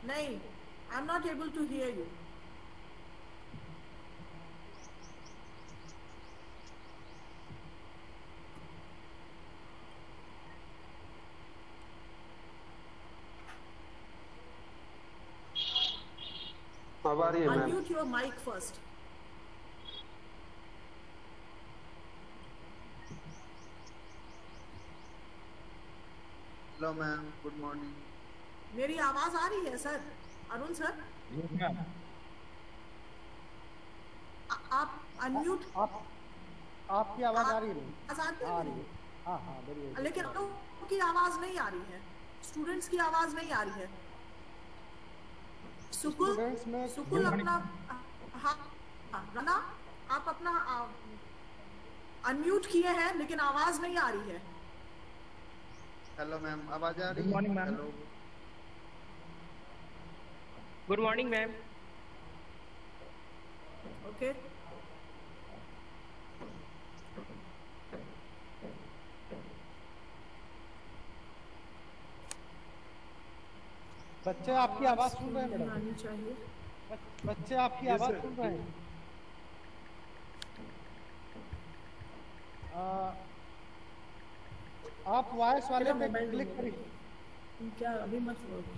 नहीं, I am not able to hear you. अब आ रही है ma'am. Unmute your mic first. Hello ma'am, good morning. मेरी आवाज आ रही है सर? अरुण सर, आप अनम्यूट। आपकी आवाज आ रही है? आ रही है। हाँ हाँ, बढ़िया। लेकिन आप लोगों की आवाज नहीं आ रही है, स्टूडेंट्स की आवाज नहीं आ रही है। सुकुल अपना, हाँ राना, आप अपना अनम्यूट किए हैं लेकिन आवाज नहीं आ रही है। हेलो मैम, आवाज आ रही है? Good morning ma'am. Hello, good morning ma'am. Okay, बच्चे आपकी आवाज सुन रहे हैं मैडम? आनी चाहिए। बच्चे आपकी आवाज सुन रहे हैं? आप वॉइस वाले पे क्लिक करिए। क्या अभी मत बोलो।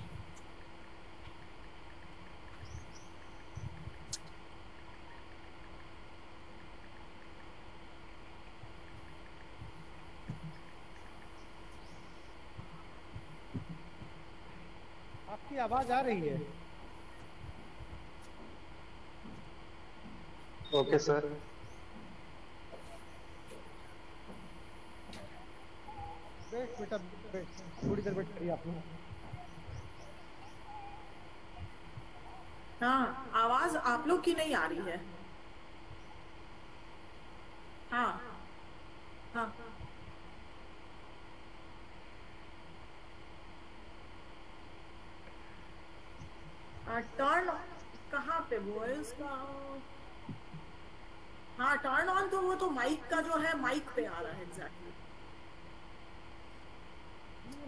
आपकी आवाज आ रही है? Okay sir. वेट बेटा, वेट, थोड़ी देर वेट करिए आप लोग। हाँ, आवाज आप लोग की नहीं आ रही है। हाँ हाँ, टर्न कहाँ पे वॉइस का? हाँ, टर्न ऑन तो वो तो माइक का जो है माइक पे आ रहा है एग्जैक्टली।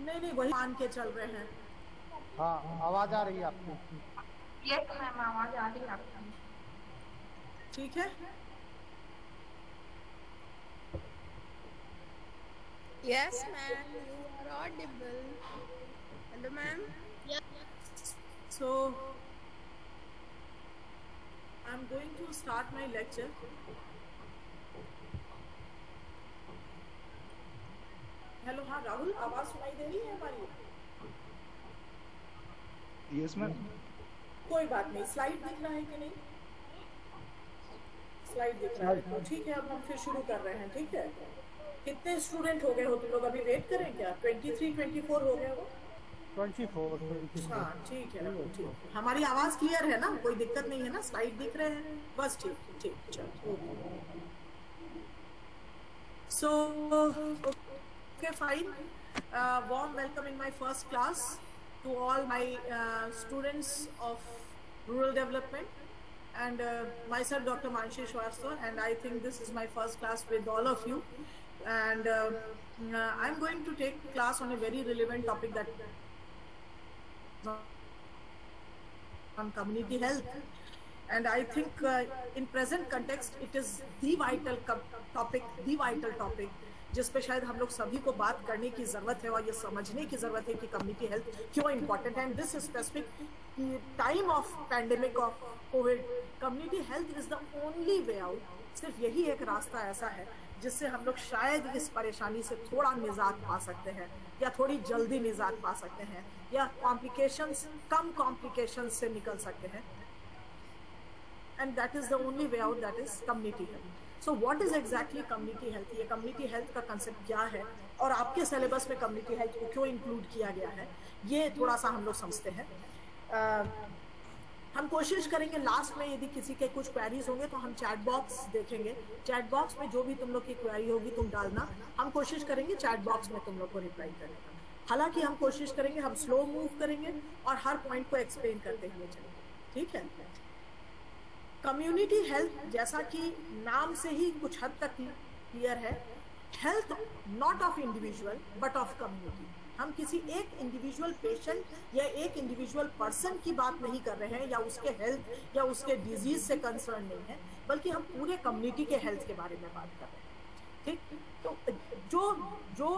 नहीं नहीं, वही मान के चल रहे हैं। हाँ, आवाज आ रही है आपकी? यस मैम, आवाज आ रही है आपकी। ठीक है। Yes, ma'am, you are audible. Hello, ma'am. So I'm going to start my lecture. Hello, हाँ राहुल, आवाज सुनाई दे रही है हमारी? Yes ma'am. कोई बात नहीं, स्लाइड दिख रहा है कि नहीं? स्लाइड दिख रहा है तो ठीक है। अब हम फिर शुरू कर रहे हैं, ठीक है? कितने स्टूडेंट हो गए हो तुम लोग? अभी वेट करें क्या? 23, 24 हो गए हो? 24। हाँ ठीक है, ठीक है। हमारी आवाज क्लियर है ना? कोई दिक्कत नहीं है ना? स्लाइड दिख रहे हैं बस? ठीक ठीक, चलो okay. So okay, fine. Warm welcome in my first class to all my students of rural development, and myself Dr. Manshi Shwarso, and I think this is my first class with all of you, and I'm going to take class on a very relevant topic, that on community health. And I think in present context it is the vital topic जिस पे शायद हम लोग सभी को बात करने की जरूरत है और ये समझने की जरूरत है कि कम्युनिटी हेल्थ क्यों इम्पोर्टेंट है। And this specific time of pandemic of Covid, community health is the only way out. सिर्फ यही एक रास्ता ऐसा है जिससे हम लोग शायद इस परेशानी से थोड़ा निजात पा सकते हैं, या थोड़ी जल्दी निजात पा सकते हैं, या कम कॉम्प्लिकेशंस से निकल सकते हैं। And that is the only way out, that is community health. So what is exactly community health? ये कम्युनिटी हेल्थ का कंसेप्ट क्या है और आपके सिलेबस में कम्युनिटी हेल्थ को क्यों इंक्लूड किया गया है, ये थोड़ा सा हम लोग समझते हैं। हम कोशिश करेंगे लास्ट में यदि किसी के कुछ क्वेरीज होंगे तो हम चैट बॉक्स देखेंगे। चैट बॉक्स में जो भी तुम लोग की क्वेरी होगी तुम डालना, हम कोशिश करेंगे चैट बॉक्स में तुम लोग को रिप्लाई करने का। हालांकि हम कोशिश करेंगे, हम स्लो मूव करेंगे और हर पॉइंट को एक्सप्लेन करते हुए चलेंगे, ठीक है? कम्युनिटी हेल्थ जैसा कि नाम से ही कुछ हद तक क्लियर है, health not of individual but of community. हम किसी एक इंडिविजुअल पेशेंट या एक इंडिविजुअल पर्सन की बात नहीं कर रहे हैं, या उसके हेल्थ या उसके डिजीज से कंसर्न नहीं है, बल्कि हम पूरे कम्युनिटी के हेल्थ के बारे में बात कर रहे हैं। ठीक, तो जो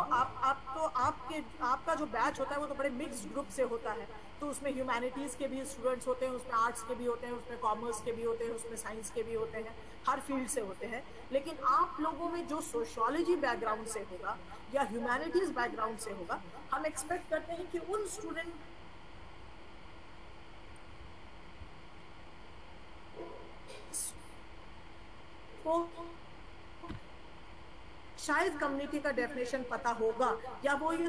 आपका जो बैच होता है वो तो बड़े मिक्स्ड ग्रुप से होता है, तो उसमें ह्यूमैनिटीज़ के भी स्टूडेंट्स होते हैं, उसमें आर्ट्स के भी होते हैं, उसमें कॉमर्स के भी होते हैं, उसमें साइंस के भी होते हैं, हर फील्ड से होते हैं। लेकिन आप लोगों में जो सोशियोलॉजी बैकग्राउंड से होगा या ह्यूमैनिटीज़ बैकग्राउंड से होगा, हम एक्सपेक्ट करते हैं कि उन स्टूडेंट को शायद कम्युनिटी का डेफिनेशन पता होगा, या वो ये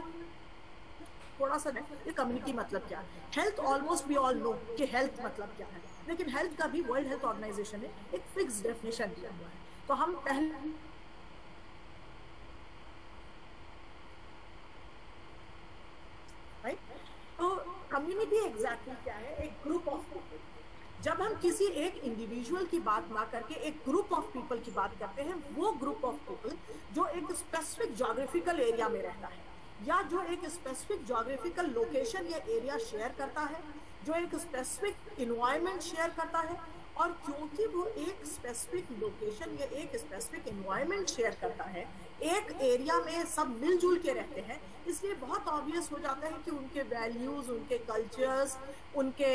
थोड़ा सा ये कम्युनिटी मतलब क्या है। Health almost we all know कि हेल्थ मतलब क्या है, लेकिन हेल्थ का भी वर्ल्ड हेल्थ ऑर्गेनाइजेशन ने एक फिक्स डेफिनेशन दिया हुआ है। तो हम पहले तो कम्युनिटी एग्जैक्टली क्या है? एक ग्रुप ऑफ पीपल। जब हम किसी एक इंडिविजुअल की बात ना करके एक ग्रुप ऑफ पीपल की बात करते हैं, वो ग्रुप ऑफ पीपल जो एक स्पेसिफिक ज्योग्राफिकल एरिया में रहता है, या जो एक स्पेसिफिक ज्योग्राफिकल लोकेशन या एरिया शेयर करता है, जो एक स्पेसिफिक इन्वायरमेंट शेयर करता है, और क्योंकि वो एक स्पेसिफिक लोकेशन या एक स्पेसिफिक इन्वायरमेंट शेयर करता है, एक एरिया में सब मिलजुल के रहते हैं, इसलिए बहुत ऑब्वियस हो जाता है कि उनके वैल्यूज, उनके कल्चर्स, उनके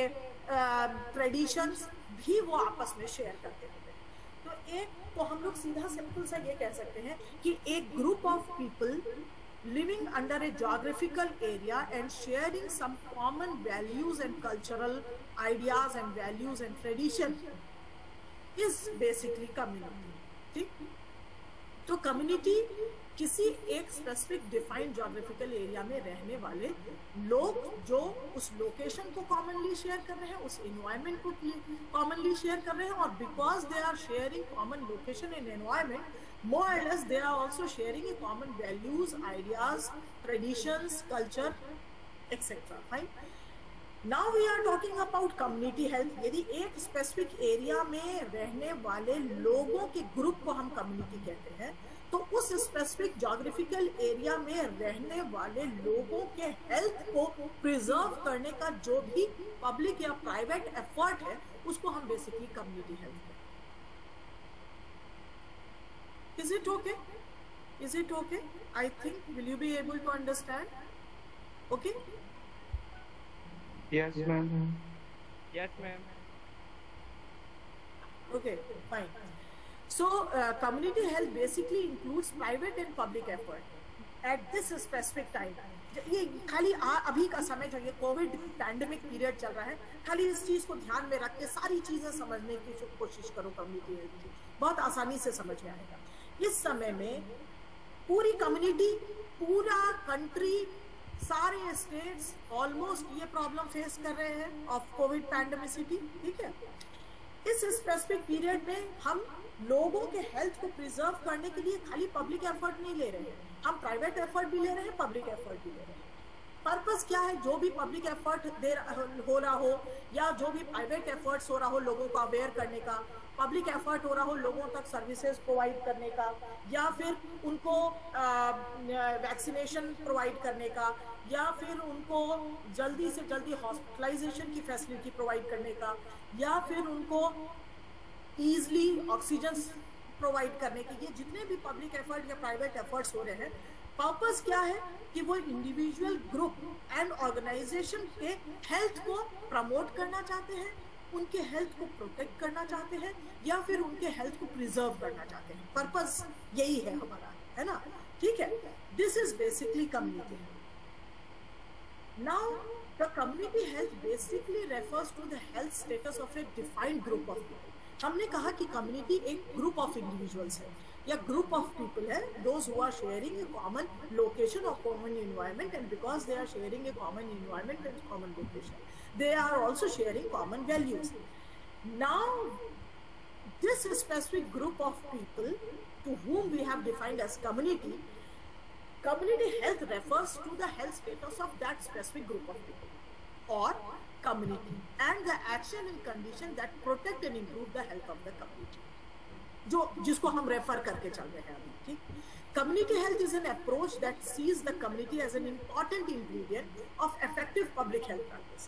ट्रेडिशंस भी वो आपस में शेयर करते हैं। तो हम लोग सीधा सिंपल सा ये कह सकते हैं कि एक group of people living under a geographical area and sharing some common values and cultural ideas and values and tradition is basically community। ठीक, तो कम्युनिटी किसी एक स्पेसिफिक डिफाइंड ज्योग्राफिकल एरिया में रहने वाले लोग जो उस लोकेशन को कॉमनली शेयर कर रहे हैं, उस इन्वायरमेंट को कॉमनली शेयर कर रहे हैं, और because they are sharing common location and environment, more or less they are also sharing a common values, ideas, traditions, culture, etc. Fine. Now we are talking about community health। यदि एक specific area में रहने वाले लोगों के group को हम community कहते हैं, तो उस स्पेसिफिक ज्योग्राफिकल एरिया में रहने वाले लोगों के हेल्थ को प्रिजर्व करने का जो भी पब्लिक या प्राइवेट एफर्ट है, उसको हम बेसिकली कम्युनिटी हेल्थ कहते हैं। Is it okay? Is it okay? I think, will you be able to understand? Okay? Yes, ma'am. Yes, ma'am. Okay, fine. So, community health basically includes private and public effort at this specific time. ये खाली अभी का समय जो ये Covid pandemic period चल रहा है, खाली इस चीज को ध्यान में रख के सारी चीजें समझने की कोशिश करो कम्युनिटी हेल्थ की, बहुत आसानी से समझ में आएगा। इस समय में पूरी कम्युनिटी, पूरा कंट्री, सारे स्टेट्स ऑलमोस्ट ये प्रॉब्लम फेस कर रहे हैं ऑफ कोविड पैंडेमिसिटी। ठीक है, इस स्पेसिफिक पीरियड में हम लोगों के हेल्थ को प्रिजर्व करने के लिए खाली पब्लिक एफर्ट नहीं ले रहे हैं, हम प्राइवेट एफर्ट भी ले रहे हैं, पब्लिक एफर्ट भी ले रहे हैं। पर्पस क्या है? जो भी पब्लिक एफर्ट हो रहा हो, या जो भी प्राइवेट एफर्ट्स हो रहा हो लोगों को अवेयर करने का, पब्लिक एफर्ट हो रहा हो लोगों तक सर्विसेज प्रोवाइड करने का, या फिर उनको वैक्सीनेशन प्रोवाइड करने का, या फिर उनको जल्दी से जल्दी हॉस्पिटलाइजेशन की फैसिलिटी प्रोवाइड करने का, या फिर उनको ईजली ऑक्सीजन प्रोवाइड करने के, ये जितने भी पब्लिक एफर्ट या प्राइवेट एफर्ट्स हो रहे हैं, पर्पस क्या है कि वो इंडिविजुअल, ग्रुप एंड ऑर्गेनाइजेशन के हेल्थ को प्रमोट करना चाहते हैं, उनके हेल्थ को प्रोटेक्ट करना चाहते हैं, या फिर उनके हेल्थ को प्रिजर्व करना चाहते हैं। पर्पस यही है हमारा, है ना? ठीक है, this is basically community. Now the community health basically refers to the health status of a defined group of people. हमने कहा कि कम्युनिटी एक ग्रुप ऑफ इंडिविजुअल्स है या ग्रुप ऑफ पीपल है, those who are sharing a common location और common environment, and because they are sharing a common environment and common location, they are also sharing common values. Now this specific group of people to whom we have defined as community health refers to the health status of that specific group of people or community and the action and condition that protect and improve the health of the community. जो जिसको हम refer करके चल रहे हैं अभी, ठीक। Community health is an approach that sees the community as an important ingredient of effective public health practice.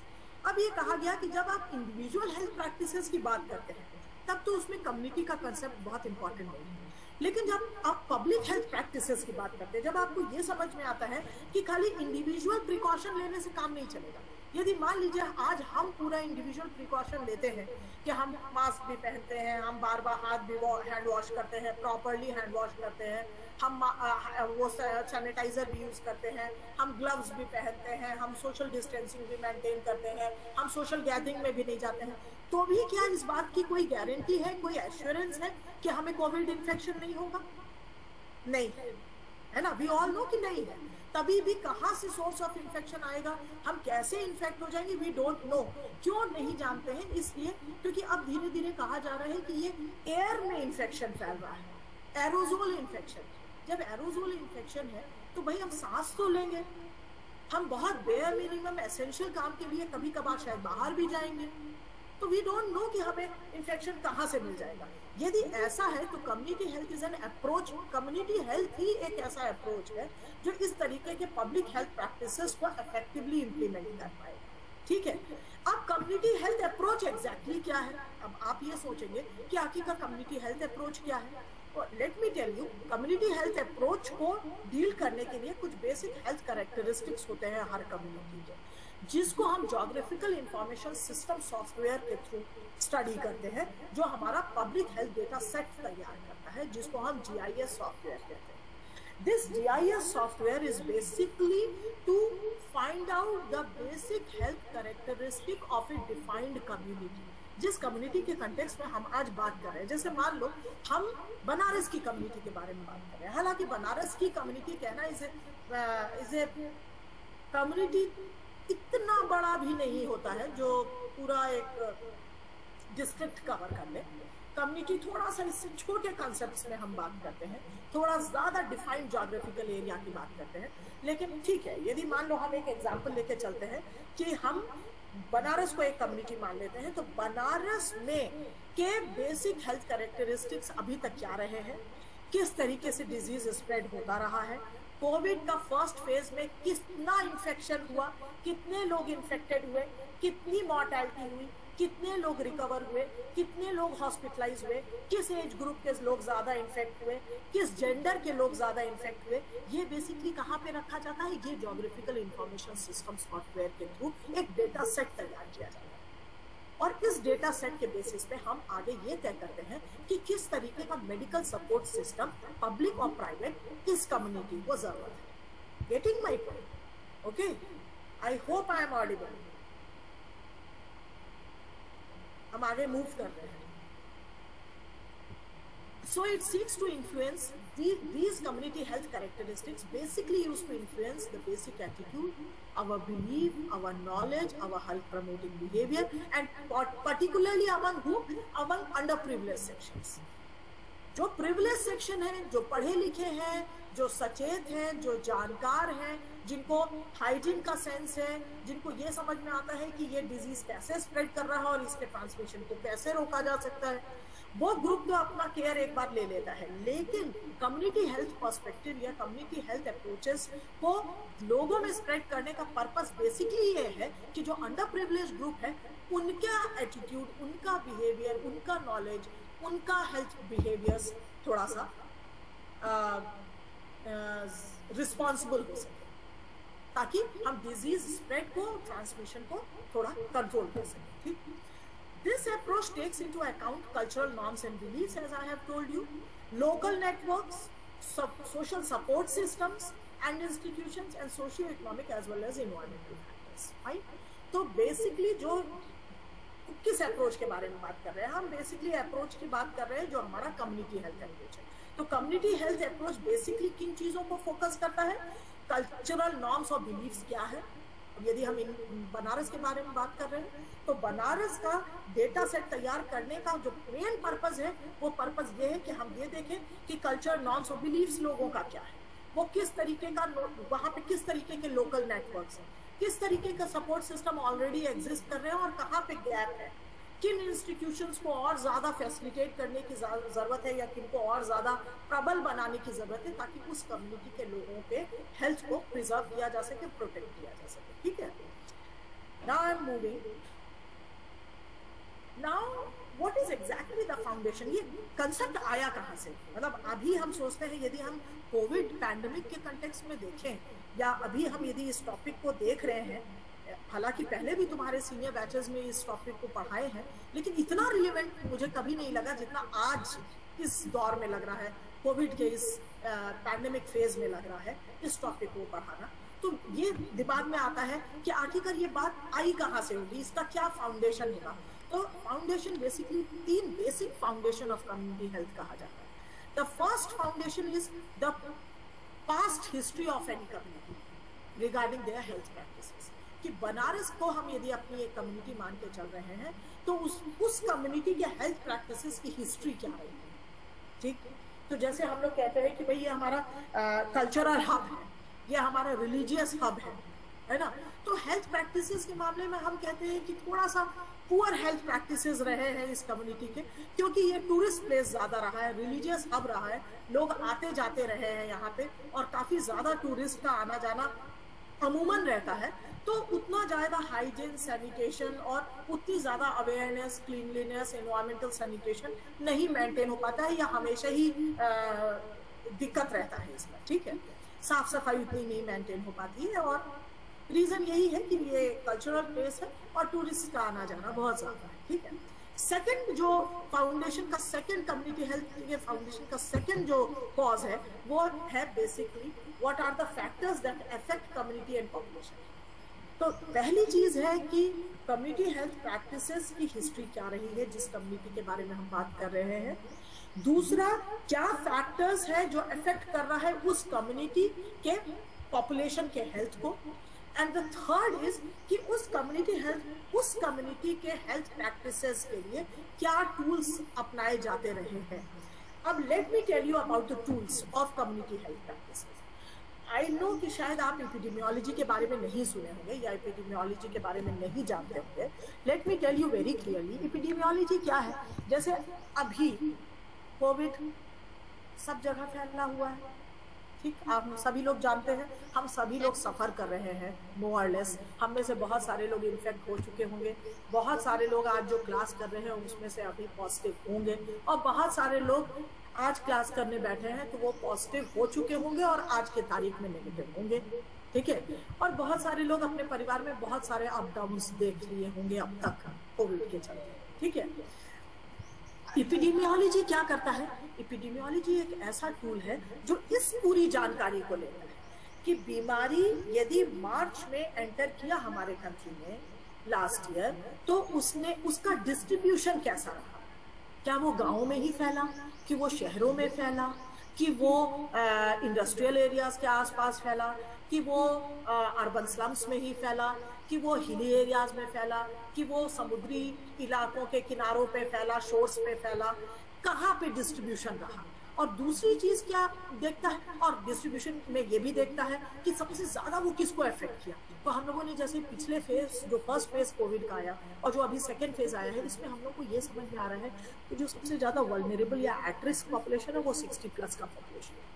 अब ये कहा गया कि जब आप इंडिविजुअल हेल्थ प्रैक्टिसेस की बात करते हैं तब तो उसमें कम्युनिटी का कंसेप्ट बहुत इंपॉर्टेंट नहीं है, लेकिन जब आप पब्लिक हेल्थ प्रैक्टिसेस की बात करते हैं, जब आपको ये समझ में आता है कि खाली इंडिविजुअल प्रिकॉशन लेने से काम नहीं चलेगा। यदि मान लीजिए आज हम पूरा इंडिविजुअल प्रिकॉशन लेते हैं कि हम मास्क भी पहनते हैं, हम बार बार हाथ भी हैंड वॉश करते हैं, प्रॉपरली हैंड वॉश करते हैं, हम वो सैनिटाइजर भी यूज़ करते हैं, हम ग्लव्स भी पहनते हैं, हम सोशल डिस्टेंसिंग भी मेंटेन करते हैं, हम सोशल गैदरिंग में भी नहीं जाते हैं, तो भी क्या इस बात की कोई गारंटी है, कोई एश्योरेंस है कि हमें कोविड इन्फेक्शन नहीं होगा? नहीं है ना, वी ऑल नो कि नहीं है। तभी भी कहाँ से सोर्स ऑफ इन्फेक्शन आएगा, हम कैसे इन्फेक्ट हो जाएंगे, वी डोंट नो। क्यों नहीं जानते हैं? इसलिए क्योंकि अब धीरे धीरे कहा जा रहा है कि ये एयर में इन्फेक्शन फैल रहा है, एरोजोल इन्फेक्शन। जब एरोजोल इन्फेक्शन है तो भाई हम सांस तो लेंगे, हम बहुत बेयर मिनिमम एसेंशियल काम के लिए कभी कभार शायद बाहर भी जाएंगे, तो वी डोंट नो कि हमें इन्फेक्शन कहाँ से मिल जाएगा। यदि ऐसा है तो community health is an approach, community health ही एक ऐसा अप्रोच है जो इस तरीके के पब्लिक हेल्थ प्रैक्टिसेस को इफेक्टिवली इम्प्लीमेंट कर पाएगा, ठीक है। अब कम्युनिटी हेल्थ अप्रोच एग्जैक्टली क्या है? अब आप ये सोचेंगे कि आखिर का कम्युनिटी हेल्थ अप्रोच क्या है? Let me tell you, community health approach को डील करने के लिए कुछ बेसिक हेल्थ कैरेक्टरिस्टिक्स होते हैं हर कम्युनिटी के, जिसको हम ज्योग्राफिकल इंफॉर्मेशन सिस्टम सॉफ्टवेयर के थ्रू स्टडी करते हैं, जो हमारा पब्लिक हेल्थ डेटा सेट तैयार करता है, जिसको हम GIS सॉफ्टवेयर कहते हैं। This GIS software is basically to find out the basic health characteristic of a defined community. जिस कम्युनिटी के कंटेक्स्ट में हम आज बात कर रहे हैं, जैसे मान लो हम बनारस की कम्युनिटी के बारे में बात कर रहे हैं। हालांकि बनारस की कम्युनिटी कहना इसे कम्युनिटी इतना बड़ा भी नहीं होता है जो पूरा एक डिस्ट्रिक्ट कवर कर ले। कम्युनिटी थोड़ा सा इससे छोटे कॉन्सेप्ट्स में हम बात करते हैं, थोड़ा ज़्यादा डिफाइंड ज्योग्राफिकल एरिया की बात करते हैं। लेकिन ठीक है, यदि मान लो हम एक एग्जांपल लेके चलते हैं कि हम बनारस को एक कम्युनिटी मान लेते हैं, तो बनारस में के बेसिक हेल्थ कैरेक्टरिस्टिक्स अभी तक क्या रहे हैं, किस तरीके से डिजीज स्प्रेड होता रहा है, कोविड का फर्स्ट फेज में कितना इन्फेक्शन हुआ, कितने लोग इन्फेक्टेड हुए, कितनी मॉर्टैलिटी हुई, कितने लोग रिकवर हुए, कितने लोग हॉस्पिटलाइज हुए, किस एज ग्रुप के लोग ज़्यादा इन्फेक्ट हुए, किस जेंडर के लोग ज़्यादा इन्फेक्ट हुए, ये बेसिकली कहाँ पे रखा जाता है? ये ज्योग्राफिकल इंफॉर्मेशन सिस्टम सॉफ्टवेयर के थ्रू एक डेटा सेट तैयार किया जाता है, और इस डेटा सेट के बेसिस पे हम आगे ये तय करते हैं कि किस तरीके का मेडिकल सपोर्ट सिस्टम, पब्लिक और प्राइवेट, इस कम्युनिटी को जरूरत है। Getting my point? Okay, I hope I am audible. हम आगे मूव कर रहे हैं। So it seeks to influence these community health characteristics basically used to influence the basic attitude, our belief, our knowledge, our health promoting behavior, and particularly among who? Among underprivileged sections. जो privilege section है, जो पढ़े लिखे हैं, जो सचेत हैं, जो जानकार हैं, जिनको हाइजीन का सेंस है, जिनको ये समझ में आता है कि ये डिजीज कैसे स्प्रेड कर रहा है और इसके ट्रांसमिशन को कैसे रोका जा सकता है, वो ग्रुप तो अपना केयर एक बार ले लेता है। लेकिन कम्युनिटी हेल्थ पर्सपेक्टिव या कम्युनिटी हेल्थ अप्रोचेस को लोगों में स्प्रेड करने का पर्पस बेसिकली ये है कि जो अंडर प्रिविलेज ग्रुप है, उनका एटीट्यूड, उनका बिहेवियर, उनका नॉलेज, उनका हेल्थ बिहेवियर्स थोड़ा सा रिस्पॉन्सिबल हो सके, ताकि हम डिजीज स्प्रेड को, ट्रांसमिशन को थोड़ा कंट्रोल कर सकें, ठीक। This approach takes into account cultural norms and beliefs, as I have told you, local networks, social support systems and institutions, and socio-economic as well as environmental factors. Right? तो basically जो किस approach के बारे में बात कर रहे हैं हम? बेसिकली अप्रोच की बात कर रहे हैं जो हमारा कम्युनिटी हेल्थ अप्रोच है। तो कम्युनिटी हेल्थ अप्रोच बेसिकली किन चीज़ों को फोकस करता है? कल्चरल नॉर्म्स और बिलीव्स क्या है। यदि हम बनारस के बारे में बात कर रहे हैं तो बनारस का डेटा सेट तैयार करने का जो मेन पर्पस है, वो पर्पस ये है कि हम ये देखें कि कल्चर नॉर्म्स और बिलीव्स लोगों का क्या है, वो किस तरीके का, वहाँ पे किस तरीके के लोकल नेटवर्क्स हैं, किस तरीके का सपोर्ट सिस्टम ऑलरेडी एग्जिस्ट कर रहे हैं और कहाँ पे गैप है, किन इंस्टीट्यूशंस को और ज़्यादा फैसिलिटेट करने की ज़रूरत है या किनको और ज़्यादा प्रबल बनाने की ज़रूरत है, ताकि उस कम्युनिटी के लोगों के हेल्थ को प्रिजर्व किया जा सके, प्रोटेक्ट किया जा सके। ठीक है, now I am moving. Now what is exactly the foundation? ये कंसेप्ट आया कहाँ से? मतलब अभी हम सोचते हैं, यदि हम कोविड पैंडेमिक के कंटेक्स्ट में देखें या अभी हम यदि इस टॉपिक को देख रहे हैं, हालांकि पहले भी तुम्हारे सीनियर बैचेस में इस टॉपिक को पढ़ाए हैं, लेकिन इतना रिलेवेंट मुझे कभी नहीं लगा जितना आज इस दौर में लग रहा है, कोविड के इस पैंडेमिक फेज में लग रहा है इस टॉपिक को पढ़ाना। तो ये दिमाग में आता है कि आखिरकार ये बात आई कहाँ से होगी, इसका क्या फाउंडेशन होगा। तो foundation basically 3 basic foundation of community health कहा जाता है। The first foundation is the past history of any community regarding their health practices, कि बनारस को हम यदि अपनी एक कम्युनिटी मान के चल रहे हैं तो उस कम्युनिटी के हेल्थ प्रैक्टिसेस की हिस्ट्री क्या रही है। ठीक, तो जैसे हम लोग कहते हैं कि भाई ये हमारा कल्चरल हब है, ये हमारा रिलीजियस हब है ना। तो हेल्थ प्रैक्टिसेस के मामले में हम कहते हैं कि थोड़ा सा पुअर हेल्थ प्रैक्टिसेस रहे हैं इस कम्युनिटी के, क्योंकि ये टूरिस्ट प्लेस ज़्यादा रहा है, रिलीजियस हब रहा है, लोग आते जाते रहे हैं यहाँ पे और काफ़ी ज़्यादा टूरिस्ट का आना जाना अमूमन रहता है। तो उतना ज़्यादा हाइजीन, सैनिटेशन और उतनी ज़्यादा अवेयरनेस, क्लीनलीनेस, एनवायरमेंटल सैनिटेशन नहीं मेंटेन हो पाता है या हमेशा ही दिक्कत रहता है इसमें। ठीक है, साफ सफाई उतनी नहीं मेंटेन हो पाती है और रीज़न यही है कि ये कल्चरल प्लेस है और टूरिस्ट का आना जाना बहुत ज़्यादा है। ठीक है, सेकंड जो फाउंडेशन का सेकंड कम्युनिटी हेल्थ के फाउंडेशन का सेकंड जो कॉज है वो है basically what are the factors that affect community and population. तो पहली चीज है कि कम्युनिटी हेल्थ प्रैक्टिसेस की हिस्ट्री क्या रही है जिस कम्युनिटी के बारे में हम बात कर रहे हैं। दूसरा, क्या फैक्टर्स है जो अफेक्ट कर रहा है उस कम्युनिटी के पॉपुलेशन के हेल्थ को। एंड द थर्ड इज कि उस कम्युनिटी के हेल्थ प्रैक्टिसेस के लिए क्या टूल्स अपनाए जाते रहे हैं। अब let me tell you about the tools of community health practices. I know कि शायद आप एपिडेमियोलॉजी के बारे में नहीं सुने होंगे या एपिडेमियोलॉजी के बारे में नहीं जानते होंगे। Let me tell you very clearly epidemiology क्या है। जैसे अभी कोविड सब जगह फैला हुआ है, ठीक, आप सभी लोग जानते हैं, हम सभी लोग सफ़र कर रहे हैं मोर लेस। हम में से बहुत सारे लोग इन्फेक्ट हो चुके होंगे, बहुत सारे लोग आज जो क्लास कर रहे हैं उसमें से अभी पॉजिटिव होंगे और बहुत सारे लोग आज क्लास करने बैठे हैं तो वो पॉजिटिव हो चुके होंगे और आज के तारीख में नेगेटिव होंगे। ठीक है, और बहुत सारे लोग अपने परिवार में बहुत सारे अप डाउन्स देख लिए होंगे अब तक कोविड के चलते। ठीक है, एपिडेमियोलॉजी क्या करता है? एपिडेमियोलॉजी एक ऐसा टूल है जो इस पूरी जानकारी को लेता है कि बीमारी यदि मार्च में एंटर किया हमारे कंट्री में लास्ट ईयर तो उसका डिस्ट्रीब्यूशन कैसा रहा। क्या वो गाँव में ही फैला, कि वो शहरों में फैला, कि वो इंडस्ट्रियल एरियाज के आसपास फैला, कि वो अर्बन स्लम्स में ही फैला, कि वो हिली एरियाज में फैला, कि वो समुद्री इलाकों के किनारों पे फैला, शोर्स पे फैला, कहाँ पे डिस्ट्रीब्यूशन रहा। और दूसरी चीज़ क्या देखता है, और डिस्ट्रीब्यूशन में ये भी देखता है कि सबसे ज़्यादा वो किसको अफेक्ट किया। तो हम लोगों ने जैसे पिछले फेज, जो फर्स्ट फेज कोविड का आया और जो अभी सेकेंड फेज आया है, इसमें हम लोग को ये समझ में आ रहा है कि जो सबसे ज़्यादा वल्नरेबल या एट रिस्क पॉपुलेशन है वो 60+ का पॉपुलेशन है।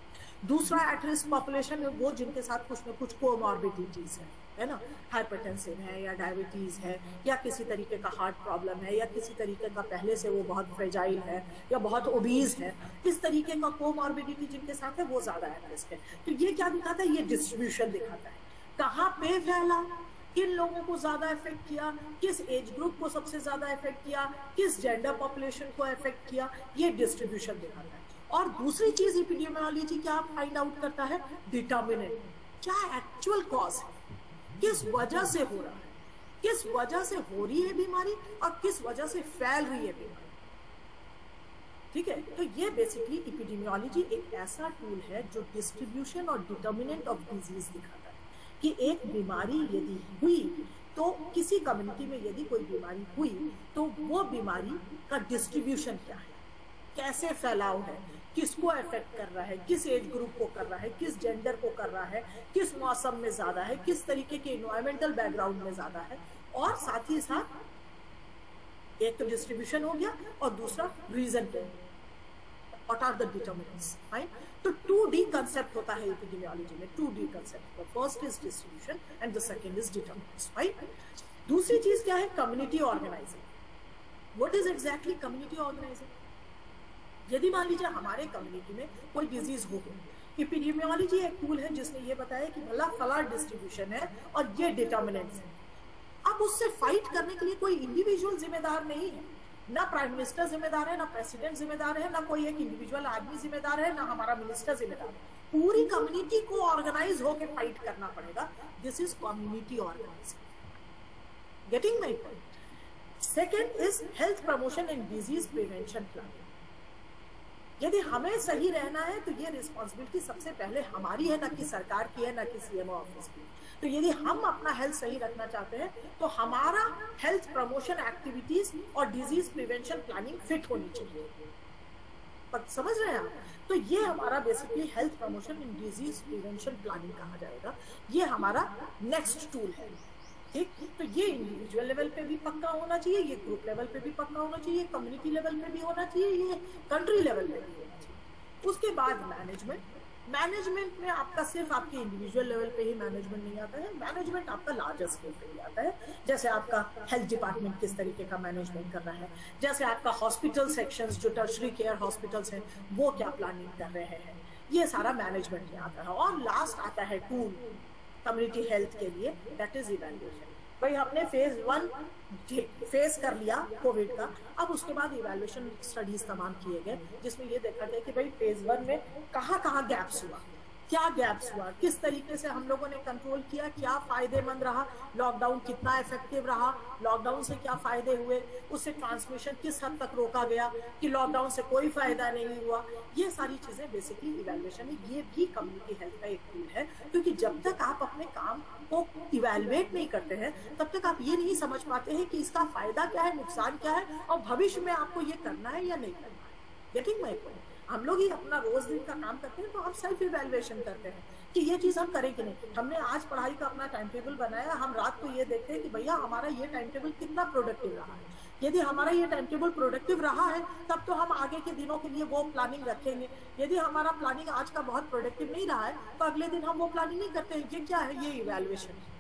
दूसरा एट रिस्क पॉपुलेशन है वो जिनके साथ कुछ ना कुछ कोमॉर्बिडिटीज़ है ना, हाइपरटेंसिव है या डायबिटीज़ है या किसी तरीके का हार्ट प्रॉब्लम है या किसी तरीके का पहले से वो बहुत फ्रेजाइल है या बहुत ओबीज है, इस तरीके का कोमॉर्बिडिटी जिनके साथ है वो ज़्यादा एट रिस्क है। तो ये क्या दिखाता है? ये डिस्ट्रीब्यूशन दिखाता है, कहाँ पे फैला, किन लोगों को ज़्यादा इफेक्ट किया, किस एज ग्रुप को सबसे ज़्यादा इफेक्ट किया, किस जेंडर पॉपुलेशन को इफेक्ट किया, ये डिस्ट्रीब्यूशन दिखाता है। और दूसरी चीज़ एपिडेमियोलॉजी क्या फाइंड आउट करता है? डिटर्मिनेंट, क्या एक्चुअल कॉज है, किस वजह से हो रहा है, किस वजह से हो रही है बीमारी और किस वजह से फैल रही है बीमारी। ठीक है, तो ये बेसिकली एपिडेमियोलॉजी एक ऐसा टूल है जो डिस्ट्रीब्यूशन और डिटर्मिनेंट ऑफ डिजीज दिखाता है कि एक बीमारी यदि हुई तो किसी कम्युनिटी में यदि कोई बीमारी हुई तो वो बीमारी का डिस्ट्रीब्यूशन क्या है, कैसे फैलाव है, किसको अफेक्ट कर रहा है, किस एज ग्रुप को कर रहा है, किस जेंडर को कर रहा है, किस मौसम में ज़्यादा है, किस तरीके के इन्वायरमेंटल बैकग्राउंड में ज़्यादा है, और साथ ही साथ एक तो डिस्ट्रीब्यूशन हो गया और दूसरा रीजन पे, what are the determinants, right? तो 2D कंसेप्ट होता है एपिडेमियोलॉजी में, 2D concept. The first is distribution and the second is determinants, right? दूसरी चीज क्या है? Community organising. What is exactly community organising? यदि मान लीजिए हमारे कम्युनिटी में कोई डिजीज हो गई, एपिडेमियोलॉजी एक टूल है जिसने ये बताया कि भला फला डिस्ट्रीब्यूशन है और ये डिटर्मिनेंट्स है। अब उससे फाइट करने के लिए कोई इंडिविजुअल जिम्मेदार नहीं है, ना प्राइम मिनिस्टर जिम्मेदार है, ना प्रेसिडेंट जिम्मेदार है, ना कोई एक इंडिविजुअल आदमी जिम्मेदार है, ना हमारा मिनिस्टर जिम्मेदार है। पूरी कम्युनिटी को ऑर्गेनाइज होकर फाइट करना पड़ेगा। This is community organising. Getting my point? Second is health promotion and disease prevention planning. यदि हमें सही रहना है तो ये रिस्पॉन्सिबिलिटी सबसे पहले हमारी है, ना कि सरकार की है, ना कि सीएमओ ऑफिस की। तो यदि हम अपना हेल्थ सही रखना चाहते हैं तो हमारा हेल्थ प्रमोशन एक्टिविटीज और डिजीज प्रिवेंशन प्लानिंग फिट होनी चाहिए। पर समझ रहे हैं आप? तो ये हमारा basically health promotion and disease prevention planning कहा जाएगा। ये हमारा नेक्स्ट टूल है, ठीक? तो ये इंडिविजुअल लेवल पे भी पक्का होना चाहिए, ये ग्रुप लेवल पे भी पक्का होना चाहिए, कम्युनिटी लेवल पे भी होना चाहिए, ये कंट्री लेवल पे भी होना चाहिए। उसके बाद मैनेजमेंट। मैनेजमेंट में आपका सिर्फ आपके इंडिविजुअल लेवल पे ही मैनेजमेंट नहीं आता है, मैनेजमेंट आपका लार्जर स्केल पे भी आता है। जैसे आपका हेल्थ डिपार्टमेंट किस तरीके का मैनेजमेंट कर रहा है, जैसे आपका हॉस्पिटल सेक्शंस जो टर्शरी केयर हॉस्पिटल्स हैं वो क्या प्लानिंग कर रहे हैं, ये सारा मैनेजमेंट में आता है। और लास्ट आता है टूल कम्युनिटी हेल्थ के लिए, दैट इज इवैल्यूएशन। भाई हमने फेज 1 फेस कर लिया कोविड का, अब उसके बाद इवैल्यूएशन स्टडीज तमाम किए गए जिसमें ये देखा गया कि भाई फेज 1 में कहाँ गैप्स हुआ, क्या गैप्स हुआ, किस तरीके से हम लोगों ने कंट्रोल किया, क्या फायदेमंद रहा, लॉकडाउन कितना इफेक्टिव रहा, लॉकडाउन से क्या फायदे हुए, उससे ट्रांसमिशन किस हद तक रोका गया, कि लॉकडाउन से कोई फायदा नहीं हुआ। ये सारी चीजें बेसिकली इवैल्यूएशन है। ये भी कम्युनिटी हेल्थ का एक टूल है, क्योंकि जब तक आप अपने काम को इवैल्यूएट नहीं करते हैं तब तक आप ये नहीं समझ पाते हैं कि इसका फायदा क्या है, नुकसान क्या है, और भविष्य में आपको ये करना है या नहीं करना है। Getting my point? हम लोग ही अपना रोज दिन का काम करते हैं तो हम सेल्फ इवैल्यूएशन करते हैं कि ये चीज हम करें कि नहीं। हमने आज पढ़ाई का अपना टाइम टेबल बनाया, हम रात को ये देखते हैं कि भैया हमारा ये टाइम टेबल कितना प्रोडक्टिव रहा है। यदि हमारा ये टाइम टेबल प्रोडक्टिव रहा है तब तो हम आगे के दिनों के लिए वो प्लानिंग रखेंगे। यदि हमारा प्लानिंग आज का बहुत प्रोडक्टिव नहीं रहा है तो अगले दिन हम वो प्लानिंग नहीं करते हैं। ये क्या है? ये इवैल्यूएशन है,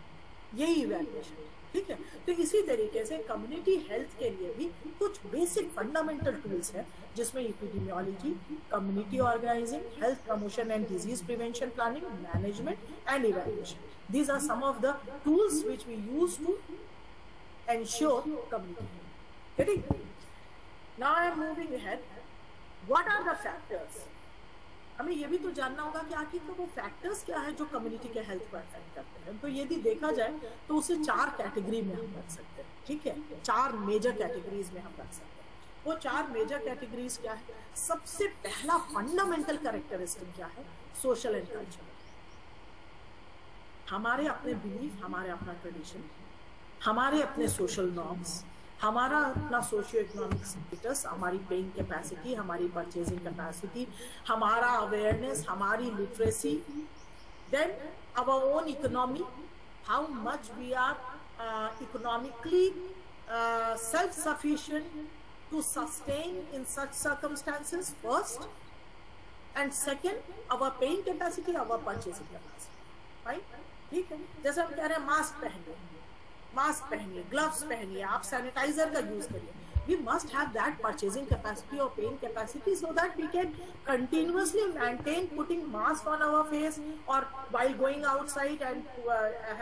यही इवैल्यूएशन है, ठीक है? तो इसी तरीके से कम्युनिटी हेल्थ के लिए भी कुछ बेसिक फंडामेंटल टूल्स हैं जिसमें epidemiology, community organising, health promotion and disease prevention planning, management and evaluation. These are some of the tools which we use to ensure community health. Getting? Now I am moving ahead. What are the factors? हमें ये भी तो जानना होगा कि आखिर वो factors क्या है जो कम्युनिटी के हेल्थ को अफेक्ट करते हैं। तो यदि देखा जाए तो उसे 4 कैटेगरी में हम रख सकते हैं, ठीक है? 4 मेजर कैटेगरीज में हम रख सकते हैं। वो 4 मेजर कैटेगरीज क्या है? सबसे पहला फंडामेंटल कैरेक्टरिस्टिक क्या है? Social and culture. हमारे अपने बिलीफ, हमारे अपना ट्रेडिशन, हमारे अपने सोशल नॉर्म्स, हमारा अपना सोशियो इकोनॉमिक स्टेटस, हमारी पेइंग कैपेसिटी, हमारी परचेजिंग कैपेसिटी, हमारा अवेयरनेस, हमारी literacy, then our own economy, how much we are economically self sufficient to sustain in such circumstances, first, and second our paying capacity, our purchasing capacity, right? ठीक है? जैसे हम कह रहे हैं मास्क पहनिए, ग्लव्स पहनिए, आप सैनिटाइजर का यूज करिए। We must have that purchasing capacity or paying capacity so that we can continuously maintain putting mask on our face or while going outside and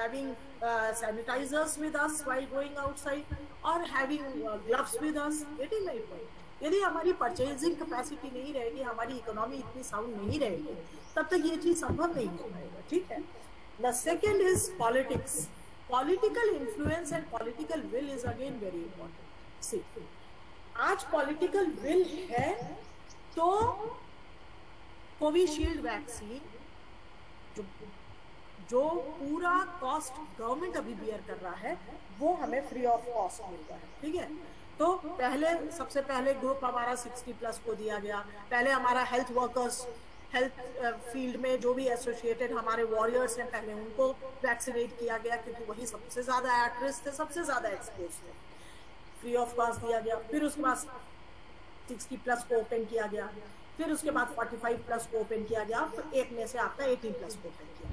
having sanitizers with us while going outside or having gloves with us. Getting my point? यदि हमारी purchasing capacity नहीं रहेगी, हमारी economy इतनी sound नहीं रहेगी, तब तक ये चीज संभव नहीं हो पाएगा, ठीक है? The second is politics. Political influence and political will is again very important. See, आज political will है तो कोविशील्ड वैक्सीन जो पूरा कॉस्ट गवर्नमेंट अभी बियर कर रहा है वो हमें फ्री ऑफ कॉस्ट मिल रहा है, ठीक है? तो सबसे पहले ग्रुप हमारा 60+ को दिया गया। पहले हमारा हेल्थ वर्कर्स, हेल्थ फील्ड में जो भी एसोसिएटेड हमारे वॉरियर्स हैं, पहले उनको वैक्सीनेट किया गया क्योंकि वही सबसे ज़्यादा एट रिस्क थे, सबसे ज़्यादा एक्सपोज थे। फ्री ऑफ कॉस्ट दिया गया, फिर उसके बाद 60+ को ओपन किया गया, फिर उसके बाद 45+ को ओपन किया गया, फिर एक में से आपका 18+ को ओपन किया,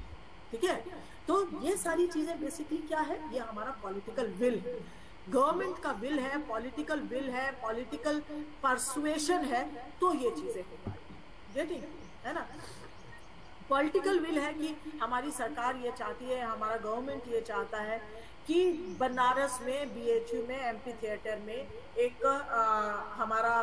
ठीक है। तो ये सारी चीजें बेसिकली क्या है, ये हमारा पॉलिटिकल विल है, गवर्नमेंट का विल है, पॉलिटिकल विल है, पॉलिटिकल परसुएशन है, तो ये चीजें हो पाएगी, गेटिंग है ना। पॉलिटिकल विल है कि हमारी सरकार ये चाहती है, हमारा गवर्नमेंट ये चाहता है कि बनारस में BHU में एमपी थिएटर में एक हमारा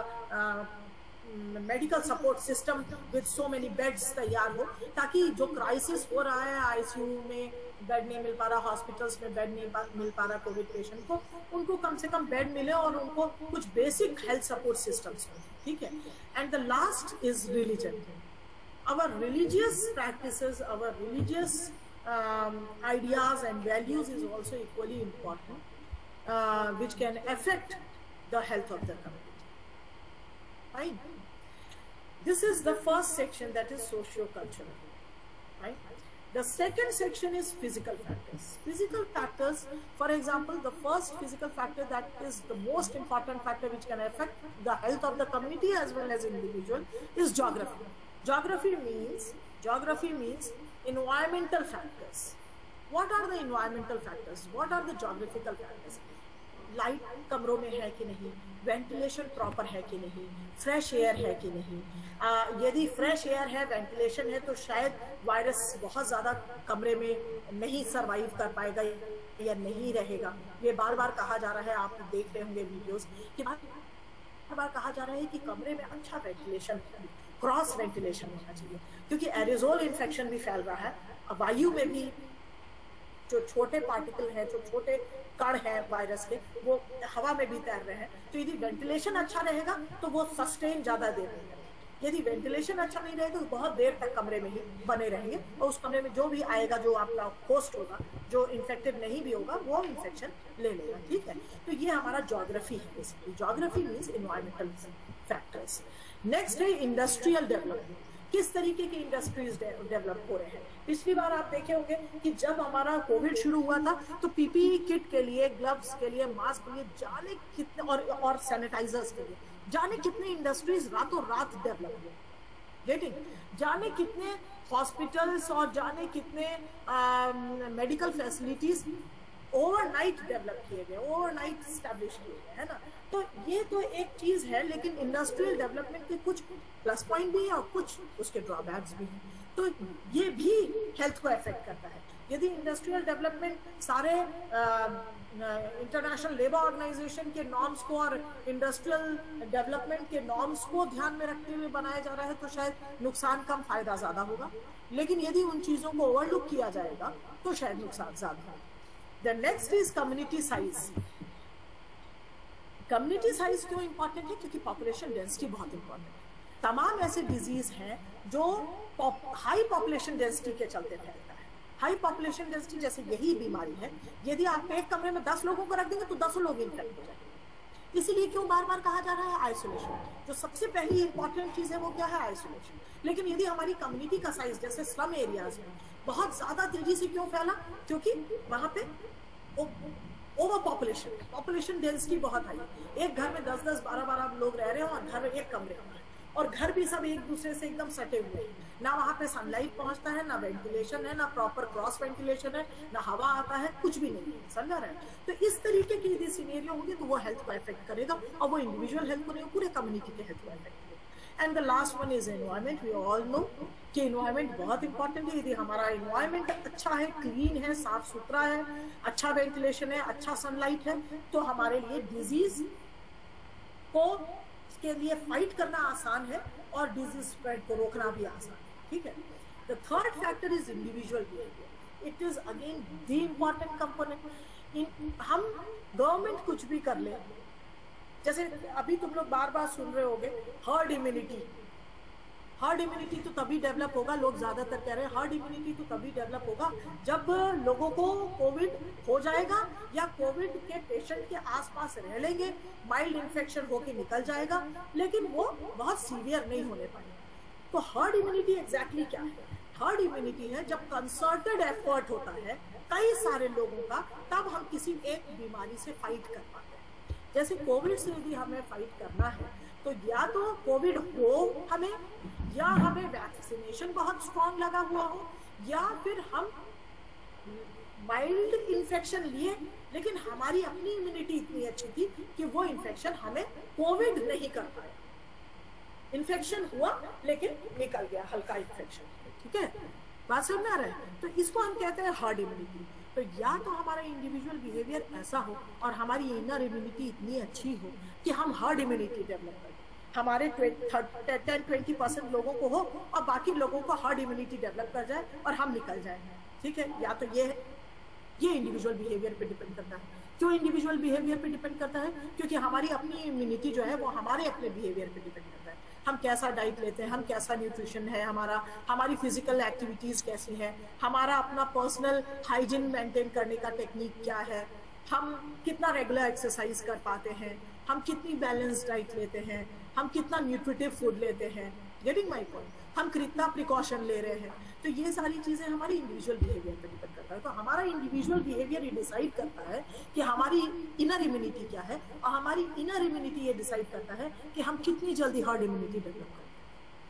medical support system with so many beds तैयार हो, ताकि जो क्राइसिस हो रहा है, ICU में बेड नहीं मिल पा रहा, हॉस्पिटल्स में बेड नहीं मिल पा रहा कोविड पेशेंट को, उनको कम से कम बेड मिले और उनको कुछ बेसिक हेल्थ सपोर्ट सिस्टम्स हो, ठीक है। And the last is religion, our religious practices, our religious ideas and values is also equally important, which can affect the health of the community. Fine. This is the first section, that is socio-cultural. Right. The second section is physical factors. Physical factors, for example, the first physical factor that is the most important factor which can affect the health of the community as well as individual is geography. Geography means environmental factors. What are the environmental factors? What are the geographical factors? Light कमरों में है कि नहीं, ventilation proper है कि नहीं, fresh air है कि नहीं। यदि फ्रेश एयर है, वेंटिलेशन है, तो शायद वायरस बहुत ज़्यादा कमरे में नहीं सरवाइव कर पाएगा या नहीं रहेगा। ये बार बार कहा जा रहा है, आप देख रहे होंगे वीडियोस कि बार बार कहा जा रहा है कि कमरे में अच्छा वेंटिलेशन, क्रॉस वेंटिलेशन होना चाहिए, क्योंकि एरोजोल इन्फेक्शन भी फैल रहा है। वायु में भी जो छोटे पार्टिकल हैं, जो छोटे कण हैं वायरस के, वो हवा में भी तैर रहे हैं। तो यदि वेंटिलेशन अच्छा रहेगा तो वो सस्टेन ज़्यादा देर रहेगा। यदि वेंटिलेशन अच्छा नहीं रहेगा तो बहुत देर तक कमरे में ही बने रहेंगे, और उस कमरे में जो भी आएगा, जो आपका होस्ट होगा, जो इन्फेक्टेड नहीं भी होगा, वो इन्फेक्शन ले लेगा, ठीक है। तो ये हमारा ज्योग्राफी है basically. Geography means environmental factors. Next है इंडस्ट्रियल डेवलपमेंट। किस तरीके की इंडस्ट्रीज डेवलप हो रहे हैं। पिछली बार आप देखे होंगे कि जब हमारा कोविड शुरू हुआ था तो PPE किट के लिए, ग्लव्स के लिए, मास्क के लिए जाने कितने, और सैनिटाइजर्स के लिए जाने कितने इंडस्ट्रीज रातों रात डेवलप हुए, गेटिंग, जाने कितने हॉस्पिटल्स और जाने कितने मेडिकल फैसिलिटीज ओवरनाइट डेवलप किए गए, ओवरनाइट स्टैब्लिश किए गए, है ना। तो ये तो एक चीज है, लेकिन इंडस्ट्रियल डेवलपमेंट के कुछ प्लस पॉइंट भी है और कुछ उसके ड्रॉबैक्स भी हैं। तो ये भी हेल्थ को अफेक्ट करता है। यदि इंडस्ट्रियल डेवलपमेंट सारे इंटरनेशनल लेबर ऑर्गेनाइजेशन के नॉर्म्स को और इंडस्ट्रियल डेवलपमेंट के नॉर्म्स को ध्यान में रखते हुए बनाया जा रहा है तो शायद नुकसान कम, फायदा ज्यादा होगा। लेकिन यदि उन चीजों को ओवरलुक किया जाएगा तो शायद नुकसान ज्यादा होगा। The next is community size. Community size क्यों इंपॉर्टेंट है? क्योंकि पॉपुलेशन डेंसिटी बहुत इंपॉर्टेंट है। तमाम ऐसे डिजीज हैं जो हाई पॉपुलेशन डेंसिटी के चलते फैलता है। हाई पॉपुलेशन डेंसिटी जैसे यही बीमारी है, यदि आप एक कमरे में 10 लोगों को रख देंगे तो 10 लोग इन्फेक्ट हो जाएंगे। इसीलिए क्यों बार बार कहा जा रहा है आइसोलेशन। जो सबसे पहली इंपॉर्टेंट चीज है वो क्या है? आइसोलेशन। लेकिन यदि हमारी कम्युनिटी का साइज जैसे स्लम एरियाज में बहुत ज्यादा तेजी से क्यों फैला? क्योंकि वहां पे ओवर पॉपुलेशन डेंसिटी बहुत हाई। एक घर में 10-10, 12-12 लोग रह रहे हैं और घर एक कमरे में, और घर भी सब एक दूसरे से एकदम सटे हुए हैं। ना वहाँ पे सनलाइट पहुँचता है, ना वेंटिलेशन है, ना प्रॉपर क्रॉस वेंटिलेशन है, ना हवा आता है, कुछ भी नहीं है, समझा रहे हैं। तो इस तरीके की यदि सिनेरियो होगी तो वो हेल्थ को अफेक्ट करेगा, और वो इंडिविजुअल हेल्थ को नहीं, पूरे कम्युनिटी के हेल्थ को अफेक्ट करेगा। And the last one is environment. We all know कि एनवायरमेंट बहुत इंपॉर्टेंट है। यदि हमारा एनवायरमेंट अच्छा है, क्लीन है, साफ सुथरा है, अच्छा वेंटिलेशन है, अच्छा सनलाइट है, तो हमारे लिए डिजीज को के लिए फाइट करना आसान है और डिजीज स्प्रेड को रोकना भी आसान है, ठीक है। The third factor is individual behaviour. It is again the important component. हम गवर्नमेंट कुछ भी कर ले, जैसे अभी तुम लोग बार बार सुन रहे होगे हर्ड इम्यूनिटी। हर्ड इम्यूनिटी तो तभी डेवलप होगा, लोग ज्यादातर कह रहे हैं हर्ड इम्यूनिटी तो तभी डेवलप होगा जब लोगों को कोविड हो जाएगा या कोविड के पेशेंट के आसपास रह लेंगे, माइल्ड इन्फेक्शन होके निकल जाएगा, लेकिन वो बहुत सीवियर नहीं होने पाएगा। तो हर्ड इम्यूनिटी एग्जैक्टली क्या है? हर्ड इम्यूनिटी है जब कंसर्टेड एफर्ट होता है कई सारे लोगों का, तब हम किसी एक बीमारी से फाइट कर पाते हैं। जैसे कोविड से यदि हमें फाइट करना है तो या तो कोविड हो हमें, या हमें वैक्सीनेशन बहुत स्ट्रांग लगा हुआ हो, या फिर हम माइल्ड इन्फेक्शन लिए लेकिन हमारी अपनी इम्यूनिटी इतनी अच्छी थी कि वो इन्फेक्शन हमें कोविड नहीं कर पाया। इन्फेक्शन हुआ लेकिन निकल गया, हल्का इन्फेक्शन, ठीक है, बात समझ में आ रहा है? तो इसको हम कहते हैं हर्ड इम्यूनिटी। तो या तो हमारा इंडिविजुअल बिहेवियर ऐसा हो और हमारी इनर इम्यूनिटी इतनी अच्छी हो कि हम हर्ड इम्यूनिटी डेवलप करें, हमारे 10-20% लोगों को हो और बाकी लोगों को हर्ड इम्यूनिटी डेवलप कर जाए और हम निकल जाए, ठीक है। या तो ये इंडिविजुअल बिहेवियर पे डिपेंड करता है। क्यों इंडिविजुअल बिहेवियर पे डिपेंड करता है? क्योंकि हमारी अपनी इम्यूनिटी जो है वो हमारे अपने बिहेवियर पे डिपेंड करता है। हम कैसा डाइट लेते हैं, हम कैसा न्यूट्रिशन है हमारा, हमारी फिजिकल एक्टिविटीज कैसी है, हमारा अपना पर्सनल हाइजीन मेंटेन करने का टेक्निक क्या है, हम कितना रेगुलर एक्सरसाइज कर पाते हैं, हम कितनी बैलेंस डाइट लेते हैं, हम कितना न्यूट्रिटिव फूड लेते हैं, गेटिंग माय पॉइंट, हम कितना प्रिकॉशन ले रहे हैं। तो ये सारी चीजें हमारी इंडिविजुअल बिहेवियर पर डिपेंड करता है। तो हमारा इंडिविजुअल बिहेवियर ये डिसाइड करता है कि हमारी इनर इम्यूनिटी क्या है, और हमारी इनर इम्यूनिटी ये डिसाइड करता है कि हम कितनी जल्दी हर्ड इम्यूनिटी डेवलप करें,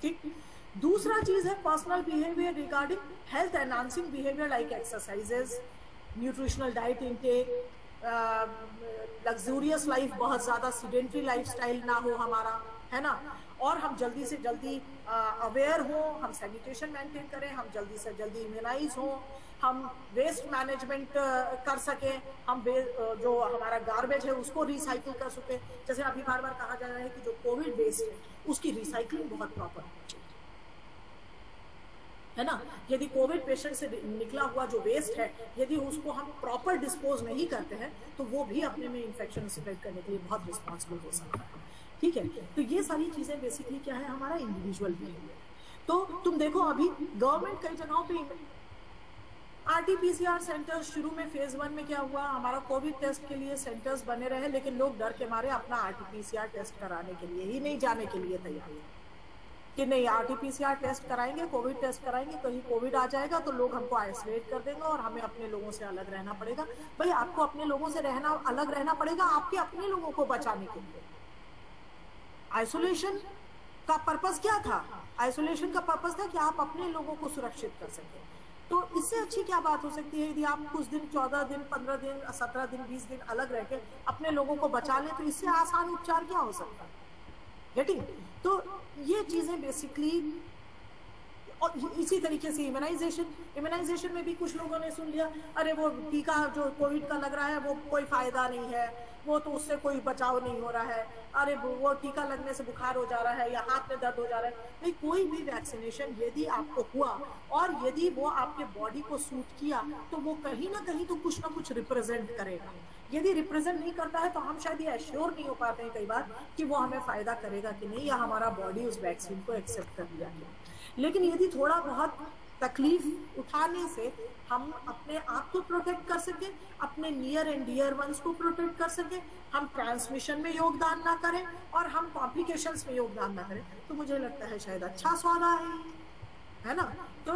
ठीक। दूसरा चीज है personal behaviour regarding health enhancing behaviour like exercises, nutritional diet intake, luxurious life, बहुत ज्यादा सीडेंटरी लाइफस्टाइल ना हो हमारा, है ना, और हम जल्दी से जल्दी अवेयर हो, हम सैनिटेशन मेंटेन करें, हम जल्दी से जल्दी इम्यूनाइज हो, हम वेस्ट मैनेजमेंट कर सकें, हम जो हमारा गार्बेज है उसको रिसाइकिल कर सकें। जैसे अभी बार बार कहा जा रहा है कि जो कोविड वेस्ट है उसकी रिसाइकलिंग बहुत प्रॉपर होनी चाहिए, है ना। यदि कोविड पेशेंट से निकला हुआ जो वेस्ट है यदि उसको हम प्रॉपर डिस्पोज नहीं करते हैं तो वो भी अपने में इन्फेक्शन स्प्रेड करने के लिए बहुत रिस्पॉन्सिबल हो सकता है, ठीक है। तो ये सारी चीजें बेसिकली क्या है, हमारा इंडिविजुअल बिहेवियर। तो तुम देखो अभी गवर्नमेंट कई जगहों पे RT-PCR सेंटर्स, शुरू में फेज 1 में क्या हुआ, हमारा कोविड टेस्ट के लिए सेंटर्स बने रहे लेकिन लोग डर के मारे अपना RT-PCR टेस्ट कराने के लिए ही नहीं जाने के लिए तैयार हुए कि नहीं RT-PCR टेस्ट कराएंगे, कोविड टेस्ट कराएंगे, कहीं कोविड आ जाएगा तो लोग हमको आइसोलेट कर देंगे और हमें अपने लोगों से अलग रहना पड़ेगा। भाई आपको अपने लोगों से अलग रहना पड़ेगा आपके अपने लोगों को बचाने के लिए। आइसोलेशन का पर्पस क्या था? आइसोलेशन का पर्पस था कि आप अपने लोगों को सुरक्षित कर सकें। तो इससे अच्छी क्या बात हो सकती है यदि आप कुछ दिन, 14 दिन, 15 दिन, 17 दिन, 20 दिन अलग रह के अपने लोगों को बचा लें, तो इससे आसान उपचार क्या हो सकता है, गेटिंग। तो ये चीजें बेसिकली, और इसी तरीके से इम्यूनाइजेशन में भी कुछ लोगों ने सुन लिया, अरे वो टीका जो कोविड का लग रहा है वो कोई फायदा नहीं है, वो तो उससे कोई बचाव नहीं हो रहा है, अरे वो टीका लगने से बुखार हो जा रहा है या हाथ में दर्द हो जा रहा है। नहीं, कोई भी वैक्सीनेशन यदि आपको हुआ और यदि वो आपके बॉडी को सूट किया तो वो कहीं ना कहीं तो कुछ ना कुछ रिप्रेजेंट करेगा। यदि रिप्रेजेंट नहीं करता है तो हम शायद ये एश्योर नहीं हो पाते हैं कई बार कि वो हमें फायदा करेगा कि नहीं, या हमारा बॉडी उस वैक्सीन को एक्सेप्ट कर लिया है। लेकिन यदि थोड़ा बहुत तकलीफ उठाने से हम अपने आप को प्रोटेक्ट कर सकें, अपने नियर एंड डियर वंस को प्रोटेक्ट कर सकें, हम ट्रांसमिशन में योगदान ना करें और हम कॉम्प्लिकेशंस में योगदान ना करें, तो मुझे लगता है शायद अच्छा सौदा है ना। तो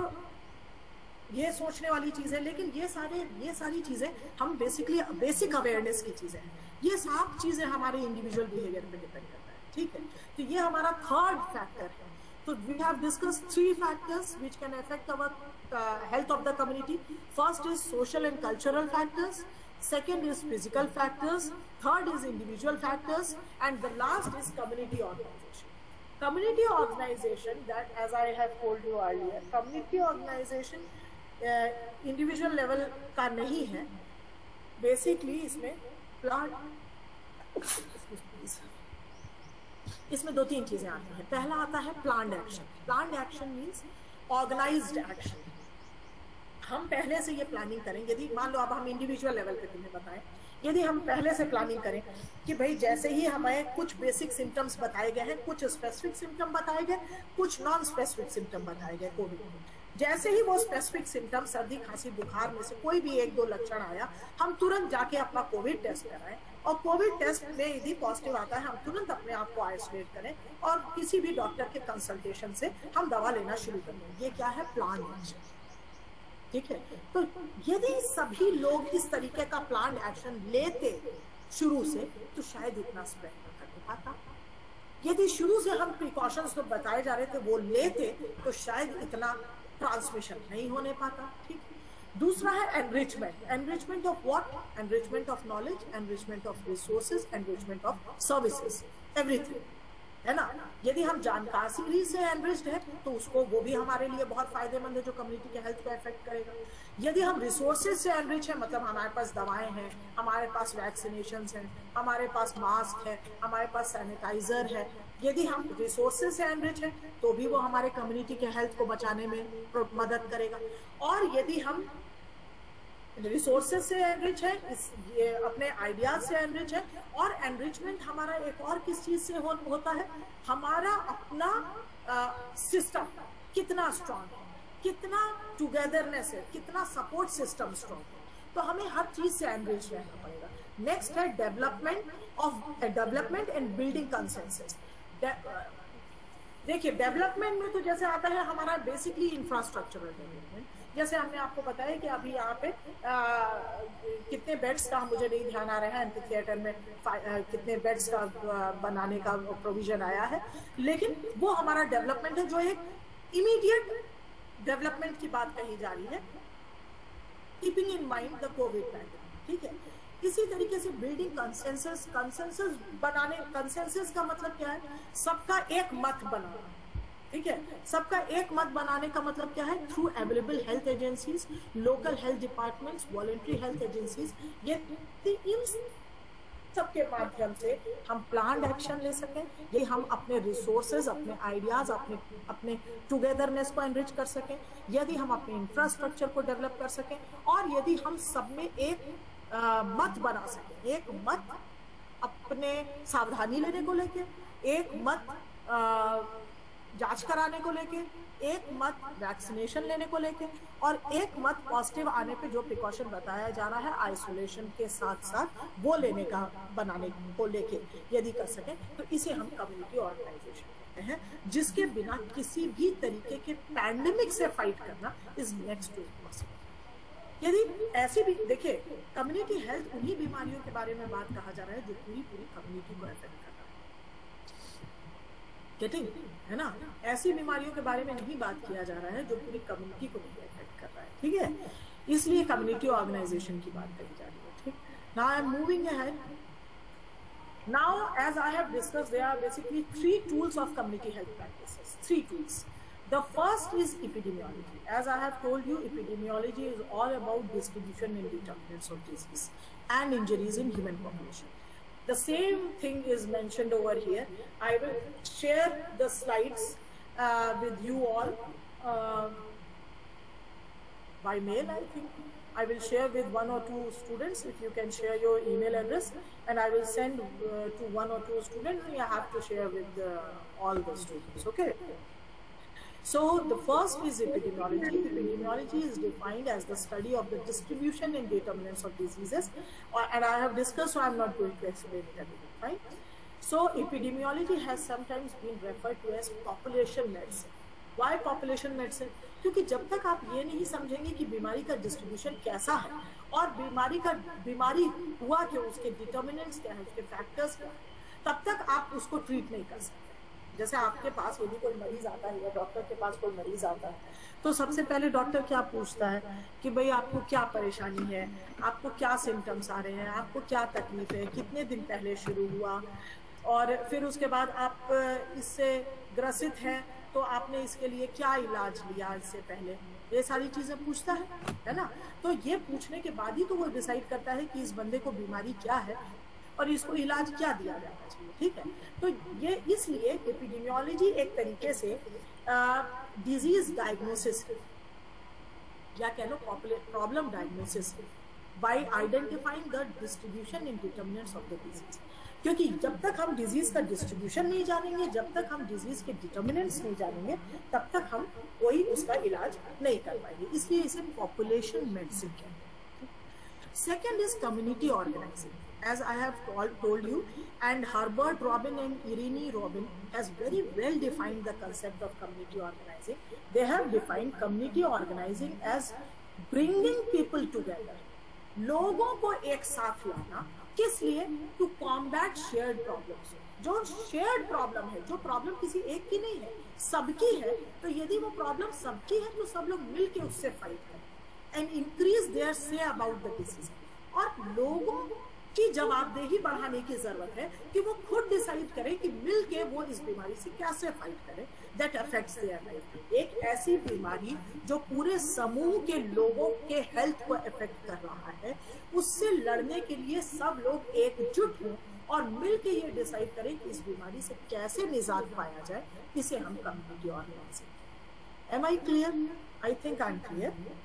ये सोचने वाली चीज है। लेकिन ये सारी चीजें हम बेसिकली बेसिक अवेयरनेस की चीजें हैं। ये सब चीजें हमारे इंडिविजुअल बिहेवियर पे डिपेंड करता है, ठीक है। तो ये हमारा थर्ड फैक्टर है। So we have discussed 3 factors which can affect our health of the community. First is social and cultural factors. Second is physical factors. Third is individual factors. And the last is community organization. Community organization, that as I have told you earlier, community organization individual level का नहीं है. Basically इसमें इसमें 2-3 चीजें आती हैं। पहला आता है planned action. Planned action means organised action. हम पहले से ये प्लानिंग करें। यदि मान लो अब हम इंडिविजुअल लेवल पे तुम्हें बताएं, यदि हम पहले से प्लानिंग करें कि भाई जैसे ही हमें कुछ बेसिक सिम्टम्स बताए गए हैं, कुछ स्पेसिफिक सिम्टम बताए गए, कुछ नॉन स्पेसिफिक सिम्टम बताए गए कोविड में, जैसे ही वो स्पेसिफिक सिम्टम सर्दी खांसी बुखार में से कोई भी 1-2 लक्षण आया, हम तुरंत जाके अपना कोविड टेस्ट कराएं और कोविड टेस्ट में यदि पॉजिटिव आता है हम तुरंत अपने आप को आइसोलेट करें और किसी भी डॉक्टर के कंसल्टेशन से हम दवा लेना शुरू कर दें। ये क्या है? प्लान एक्शन, ठीक है। तो यदि सभी लोग इस तरीके का प्लान एक्शन लेते शुरू से, तो शायद इतना स्प्रेड न कर पाता। यदि शुरू से हम प्रिकॉशंस तो बताए जा रहे थे वो लेते, तो शायद इतना ट्रांसमिशन नहीं होने पाता। ठीक। दूसरा है enrichment. Enrichment of what? Enrichment of knowledge, enrichment of resources, enrichment of services, everything, है ना। यदि हम जानकारी से एनरिच्ड है तो उसको वो भी हमारे लिए बहुत फायदेमंद है, जो कम्युनिटी के हेल्थ को अफेक्ट करेगा। यदि हम रिसोर्सेज से एनरिच है, मतलब हमारे पास दवाएं हैं, हमारे पास वैक्सीनेशन हैं, हमारे पास मास्क है, हमारे पास सैनिटाइजर है, यदि हम रिसोर्सेज से एनरिच है तो भी वो हमारे कम्युनिटी के हेल्थ को बचाने में मदद करेगा। और यदि हम रिसोर्सेज से एनरिच है, ये अपने आइडियाज से एनरिच है, और एनरिचमेंट हमारा एक और किस चीज से होता है? हमारा अपना सिस्टम कितना स्ट्रांग है, कितना टुगेदरनेस है, कितना सपोर्ट सिस्टम स्ट्रांग है, तो हमें हर चीज से एनरिच रहना पड़ेगा। नेक्स्ट है डेवलपमेंट एंड बिल्डिंग कंसेंसस। देखिए, डेवलपमेंट में तो जैसे आता है हमारा बेसिकली इंफ्रास्ट्रक्चरल डेवलपमेंट। जैसे हमने आपको बताया कि अभी यहाँ पे कितने बेड्स का, मुझे नहीं ध्यान आ रहा है, एम्फी थिएटर में कितने बेड्स का बनाने का प्रोविजन आया है, लेकिन वो हमारा डेवलपमेंट है, जो एक इमीडिएट डेवलपमेंट की बात कही जा रही है, keeping in mind the Covid pandemic. ठीक है। इसी तरीके से बिल्डिंग कंसेंसस बनाने, कंसेंसस का मतलब क्या है? सबका एक मत बनाना। ठीक है। सबका एक मत बनाने का मतलब क्या है? Through available health agencies, local health departments, voluntary health agencies, ये इन सबके माध्यम से हम प्लान्ड एक्शन ले सकें, ये हम अपने रिसोर्सेज, अपने आइडियाज, अपने टुगेदरनेस को एनरिच कर सकें, यदि हम अपने इंफ्रास्ट्रक्चर को डेवलप कर सकें, और यदि हम सब में एक मत बना सकें, एक मत अपने सावधानी लेने को लेके, एक मत जांच कराने को लेके, एक मत वैक्सीनेशन लेने को लेके, और एक मत पॉजिटिव आने पे जो प्रिकॉशन बताया जा रहा है आइसोलेशन के साथ साथ वो लेने का, बनाने को लेके यदि कर सकें, तो इसे हम कम्युनिटी ऑर्गेनाइजेशन कहते हैं, जिसके बिना किसी भी तरीके के पैंडेमिक से फाइट करना इज नेक्स्ट टू इम्पॉसिबल। यदि ऐसी भी, देखिए, कम्युनिटी हेल्थ उन्हीं बीमारियों के बारे में बात कहा जा रहा है जो पूरी कम्युनिटी को अफेक्ट कर रहा है, गेटिंग, है ना। ऐसी बीमारियों के बारे में नहीं बात किया जा रहा है जो पूरी कम्युनिटी को नहीं अफेक्ट कर रहा है। ठीक है। इसलिए कम्युनिटी ऑर्गेनाइजेशन की बात कही जा रही है। ठीक। Now I am moving ahead. Now as I have discussed, there are basically 3 tools of community health practices. 3 tools. The first is epidemiology. As I have told you, epidemiology is all about distribution and determinants of disease and injuries in human population. The same thing is mentioned over here. I will share the slides with you all by mail, I think. I will share with 1 or 2 students. If you can share your email address, and I will send to 1 or 2 students, and you have to share with all the students. Okay. So the first is epidemiology. Epidemiology is defined as the study of the distribution and determinants of diseases, and I have discussed, so I am not going to explain it again. Right? So epidemiology has sometimes been referred to as population medicine. Why population medicine? क्योंकि जब तक आप ये नहीं समझेंगे कि बीमारी का डिस्ट्रीब्यूशन कैसा है और बीमारी हुआ क्यों, उसके डिटर्मिनेंट्स क्या है, उसके फैक्टर्स क्या है, तब तक आप उसको ट्रीट नहीं कर सकते। जैसे आपके पास यदि कोई मरीज आता है या डॉक्टर के पास कोई मरीज आता है, तो सबसे पहले डॉक्टर क्या पूछता है कि भाई आपको क्या परेशानी है, आपको क्या सिम्टम्स आ रहे हैं, आपको क्या तकलीफ है, कितने दिन पहले शुरू हुआ, और फिर उसके बाद आप इससे ग्रसित हैं तो आपने इसके लिए क्या इलाज लिया इससे पहले, ये सारी चीज़ें पूछता है ना। तो ये पूछने के बाद ही तो वो डिसाइड करता है कि इस बंदे को बीमारी क्या है और इसको इलाज क्या दिया जाना चाहिए। ठीक है। तो ये इसलिए एपिडेमियोलॉजी एक तरीके से डिजीज डायग्नोसिस या कह लो problem diagnosis by identifying the distribution and determinants of the disease. क्योंकि जब तक हम डिजीज का डिस्ट्रीब्यूशन नहीं जानेंगे, जब तक हम डिजीज के डिटर्मिनेंट्स नहीं जानेंगे, तब तक हम कोई उसका इलाज नहीं कर पाएंगे। इसलिए इसे पॉपुलेशन मेडिसिन कहते हैं। Second is community organising. As I have told you, and Herbert Robin and Irene Robin has very well defined the concept of community organizing. They have defined community organizing as bringing people together लोगों को एक साथ लाना, किस लिए? To combat shared problems. जो shared problem है, जो प्रॉब्लम किसी एक की नहीं है, सबकी है, तो यदि वो प्रॉब्लम सबकी है तो सब लोग मिलके उससे फाइट करें and increase their say about the disease. और लोगों की जवाबदेही बढ़ाने की जरूरत है कि वो खुद डिसाइड करें कि मिलके वो इस बीमारी से कैसे फाइट करें दैट अफेक्ट्स देयर लाइफ। एक ऐसी बीमारी जो पूरे समूह के लोगों के हेल्थ को अफेक्ट कर रहा है, उससे लड़ने के लिए सब लोग एकजुट हों और मिलके ये डिसाइड करें कि इस बीमारी से कैसे निजात पाया जाए। इसे हम community organising. Am I clear? I think I am clear.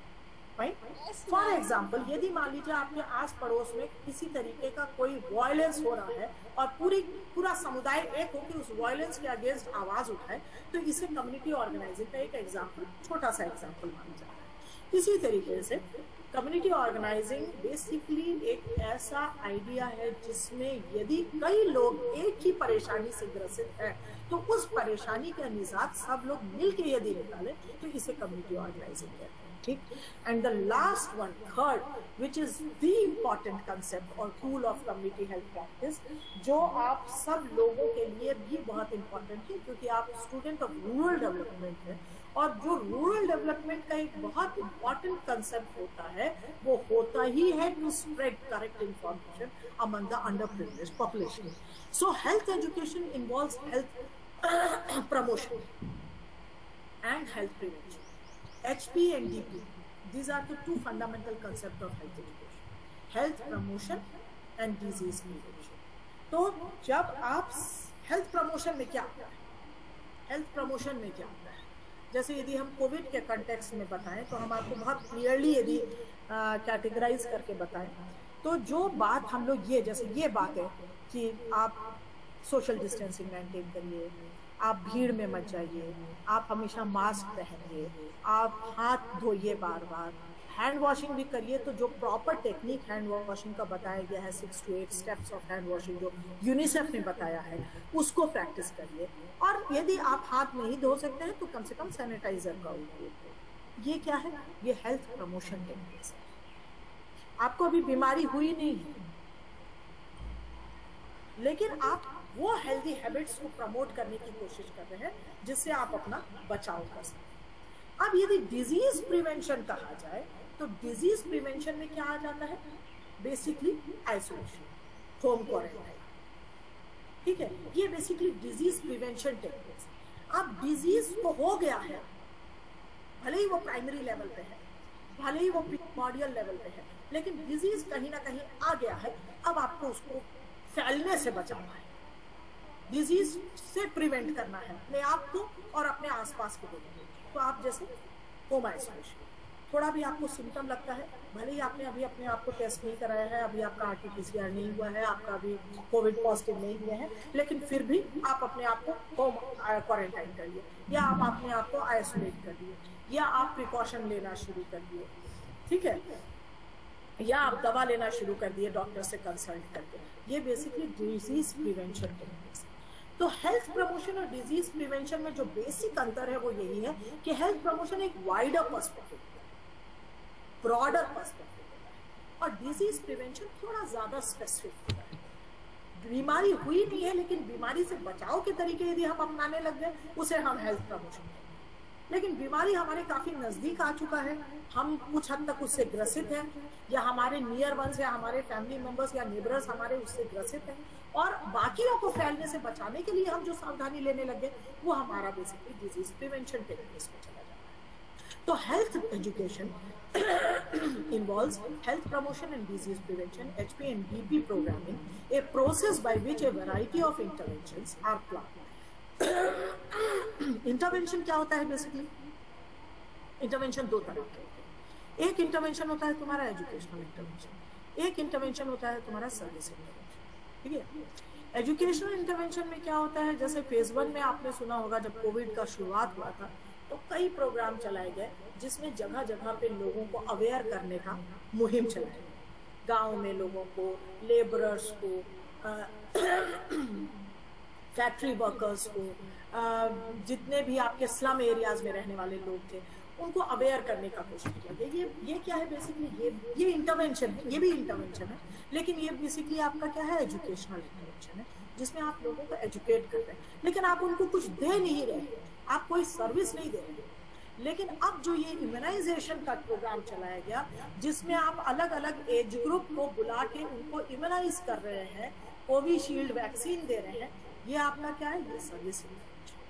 For example, यदि मान लीजिए आपके आस पड़ोस में किसी तरीके का कोई वायलेंस हो रहा है और पूरा समुदाय एक हो कि उस वायलेंस के अगेंस्ट आवाज उठाए, तो इसे कम्युनिटी ऑर्गेनाइजिंग का एक एग्जाम्पल, छोटा सा एग्जाम्पल माना जाता है। इसी तरीके से कम्युनिटी ऑर्गेनाइजिंग बेसिकली एक ऐसा आइडिया है जिसमें यदि कई लोग एक ही परेशानी से ग्रसित है तो उस परेशानी का निजात सब लोग मिलके यदि निकाले तो इसे कम्युनिटी ऑर्गेनाइजिंग कहते हैं। ठीक। And the last one, third, which is the important concept और tool of community health practice, जो आप सब लोगों के लिए भी बहुत इंपॉर्टेंट है क्योंकि आप स्टूडेंट ऑफ रूरल डेवलपमेंट है, और जो रूरल डेवलपमेंट का एक बहुत इंपॉर्टेंट कंसेप्ट होता है वो होता ही है to spread correct information among the under privileged population. So health education involves health promotion and health prevention. HP and DP, these are the two fundamental concepts of health education. Health promotion and disease prevention. तो जब आप health promotion में क्या आता है, health promotion में क्या आता है, जैसे यदि हम कोविड के कंटेक्स्ट में बताएं तो हम आपको बहुत क्लियरली यदि कैटेगराइज करके बताएं तो जो बात हम लोग जैसे ये बात है कि आप सोशल डिस्टेंसिंग मेंटेन करिए, आप भीड़ में मत जाइए, आप हमेशा मास्क पहनिए, आप हाथ धोइए बार बार, हैंड वॉशिंग भी करिए। तो जो प्रॉपर टेक्निक हैंड वॉशिंग का बताया गया है, 6 to 8 steps of hand washing जो यूनिसेफ ने बताया है, उसको प्रैक्टिस करिए। और यदि आप हाथ नहीं धो सकते हैं तो कम से कम सैनिटाइजर का उपयोग करिए। ये क्या है? ये हेल्थ प्रमोशन टेक्निक्स है। आपको अभी बीमारी हुई नहीं है, लेकिन आप वो हेल्दी हैबिट्स को प्रमोट करने की कोशिश कर रहे हैं जिससे आप अपना बचाव कर सकें। अब यदि डिजीज प्रिवेंशन कहा जाए तो डिजीज प्रिवेंशन में क्या आ जाता है? Basically isolation, home quarantine. ठीक है, ये बेसिकली डिजीज प्रिवेंशन टेक्निक्स। अब डिजीज तो हो गया है, भले ही वो प्राइमरी लेवल पे है, भले ही वो प्रिमोडियल लेवल पे है, लेकिन डिजीज कहीं ना कहीं आ गया है। अब आपको उसको फैलने से बचाना है, डिजीज से प्रिवेंट करना है अपने आप को और अपने आसपास के लोगों को। तो आप जैसे होम आइसोलेशन, थोड़ा भी आपको सिम्टम लगता है, भले ही आपने अभी अपने आप को टेस्ट नहीं कराया है, अभी आपका RT-PCR नहीं हुआ है, आपका अभी कोविड पॉजिटिव नहीं हुआ है, लेकिन फिर भी आप अपने आप को होम क्वारंटाइन कर लिए, या आप अपने आप को आइसोलेट कर लिए, या आप प्रिकॉशन लेना शुरू कर दिए, ठीक है, या आप दवा लेना शुरू कर दिए डॉक्टर से कंसल्ट करके। ये बेसिकली डिजीज प्रिवेंशन टेक्निक्स। तो हेल्थ प्रमोशन और डिजीज प्रिवेंशन में जो बेसिक अंतर है वो यही है कि हेल्थ प्रमोशन एक वाइडर पर्सपेक्टिव, ब्रॉडर पर्सपेक्टिव, और डिजीज प्रिवेंशन थोड़ा ज्यादा स्पेसिफिक होता है। बीमारी हुई नहीं है लेकिन बीमारी से बचाव के तरीके यदि हम अपनाने लग गए उसे हम हेल्थ प्रमोशन कहते हैं। लेकिन बीमारी हमारे काफी नजदीक आ चुका है, हम कुछ हद तक उससे ग्रसित हैं, या हमारे नियर वंस या हमारे फैमिली मेंबर्स या नेबरर्स हमारे उससे ग्रसित हैं, और बाकियों को फैलने से बचाने के लिए हम जो सावधानी लेने लगे वो हमारा बेसिकली डिजीज प्रिवेंशन टेक्निक्स में चला जाता है। तो health education involves health promotion and disease prevention, HP and DP programming, a process by which a variety of interventions are planned. Intervention क्या होता है? बेसिकली इंटरवेंशन दो तरह के होते हैं। एक इंटरवेंशन होता है तुम्हारा एजुकेशनल इंटरवेंशन, एक इंटरवेंशन होता है तुम्हारा सर्विस इंटरवेंशन। ठीक है, एजुकेशनल इंटरवेंशन में क्या होता है, जैसे फेज 1 में आपने सुना होगा जब कोविड का शुरुआत हुआ था तो कई प्रोग्राम चलाए गए जिसमें जगह जगह पे लोगों को अवेयर करने का मुहिम चलाई गई। गांव में लोगों को, लेबरर्स को, फैक्ट्री वर्कर्स को, जितने भी आपके स्लम एरियाज में रहने वाले लोग थे उनको अवेयर करने का कोशिश किया गया। ये क्या है बेसिकली, ये इंटरवेंशन है, ये भी इंटरवेंशन है, लेकिन ये बेसिकली आपका क्या है, एजुकेशनल इंटरवेंशन है, जिसमें आप लोगों को एजुकेट कर रहे हैं, लेकिन आप उनको कुछ दे नहीं रहे, आप कोई सर्विस नहीं दे रहे। लेकिन अब जो ये इम्यूनाइजेशन का प्रोग्राम चलाया गया, जिसमें आप अलग अलग एज ग्रुप को बुला के उनको इम्यूनाइज कर रहे हैं, कोविशील्ड वैक्सीन दे रहे हैं, ये आपका क्या है, ये सर्विस इंटरवेंशन,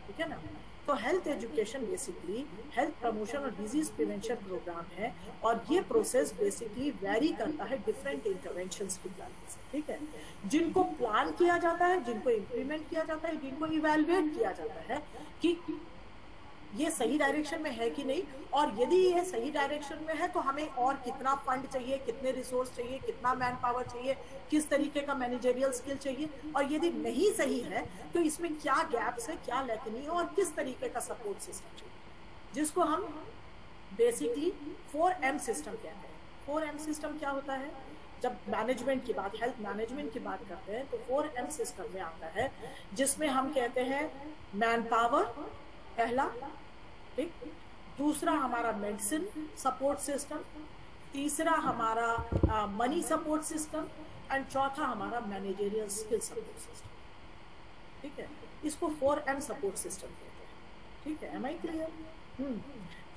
ठीक है ना। तो health education basically health promotion और डिजीज प्रिवेंशन प्रोग्राम है, और ये प्रोसेस बेसिकली वेरी करता है डिफरेंट इंटरवेंशंस की प्लान से, ठीक है, जिनको प्लान किया जाता है, जिनको इम्प्लीमेंट किया जाता है, जिनको इवेलुएट किया जाता है कि ये सही डायरेक्शन में है कि नहीं, और यदि ये सही डायरेक्शन में है तो हमें और कितना फंड चाहिए, कितने रिसोर्स चाहिए, कितना मैन पावर चाहिए, किस तरीके का मैनेजरियल स्किल चाहिए, और यदि नहीं सही है तो इसमें क्या गैप्स है, क्या लैकिंग है, और किस तरीके का सपोर्ट सिस्टम चाहिए, जिसको हम बेसिकली 4M सिस्टम कहते हैं। 4M सिस्टम क्या होता है, जब मैनेजमेंट की बात, हेल्थ मैनेजमेंट की बात करते हैं तो 4M सिस्टम में आता है, जिसमें हम कहते हैं मैन पावर पहला, ठीक, दूसरा हमारा मेडिसिन सपोर्ट सिस्टम, तीसरा हमारा मनी सपोर्ट सिस्टम, एंड चौथा हमारा मैनेजरियल स्किल सपोर्ट सिस्टम, ठीक है। इसको 4M सपोर्ट सिस्टम कहते हैं, ठीक है। Am I clear?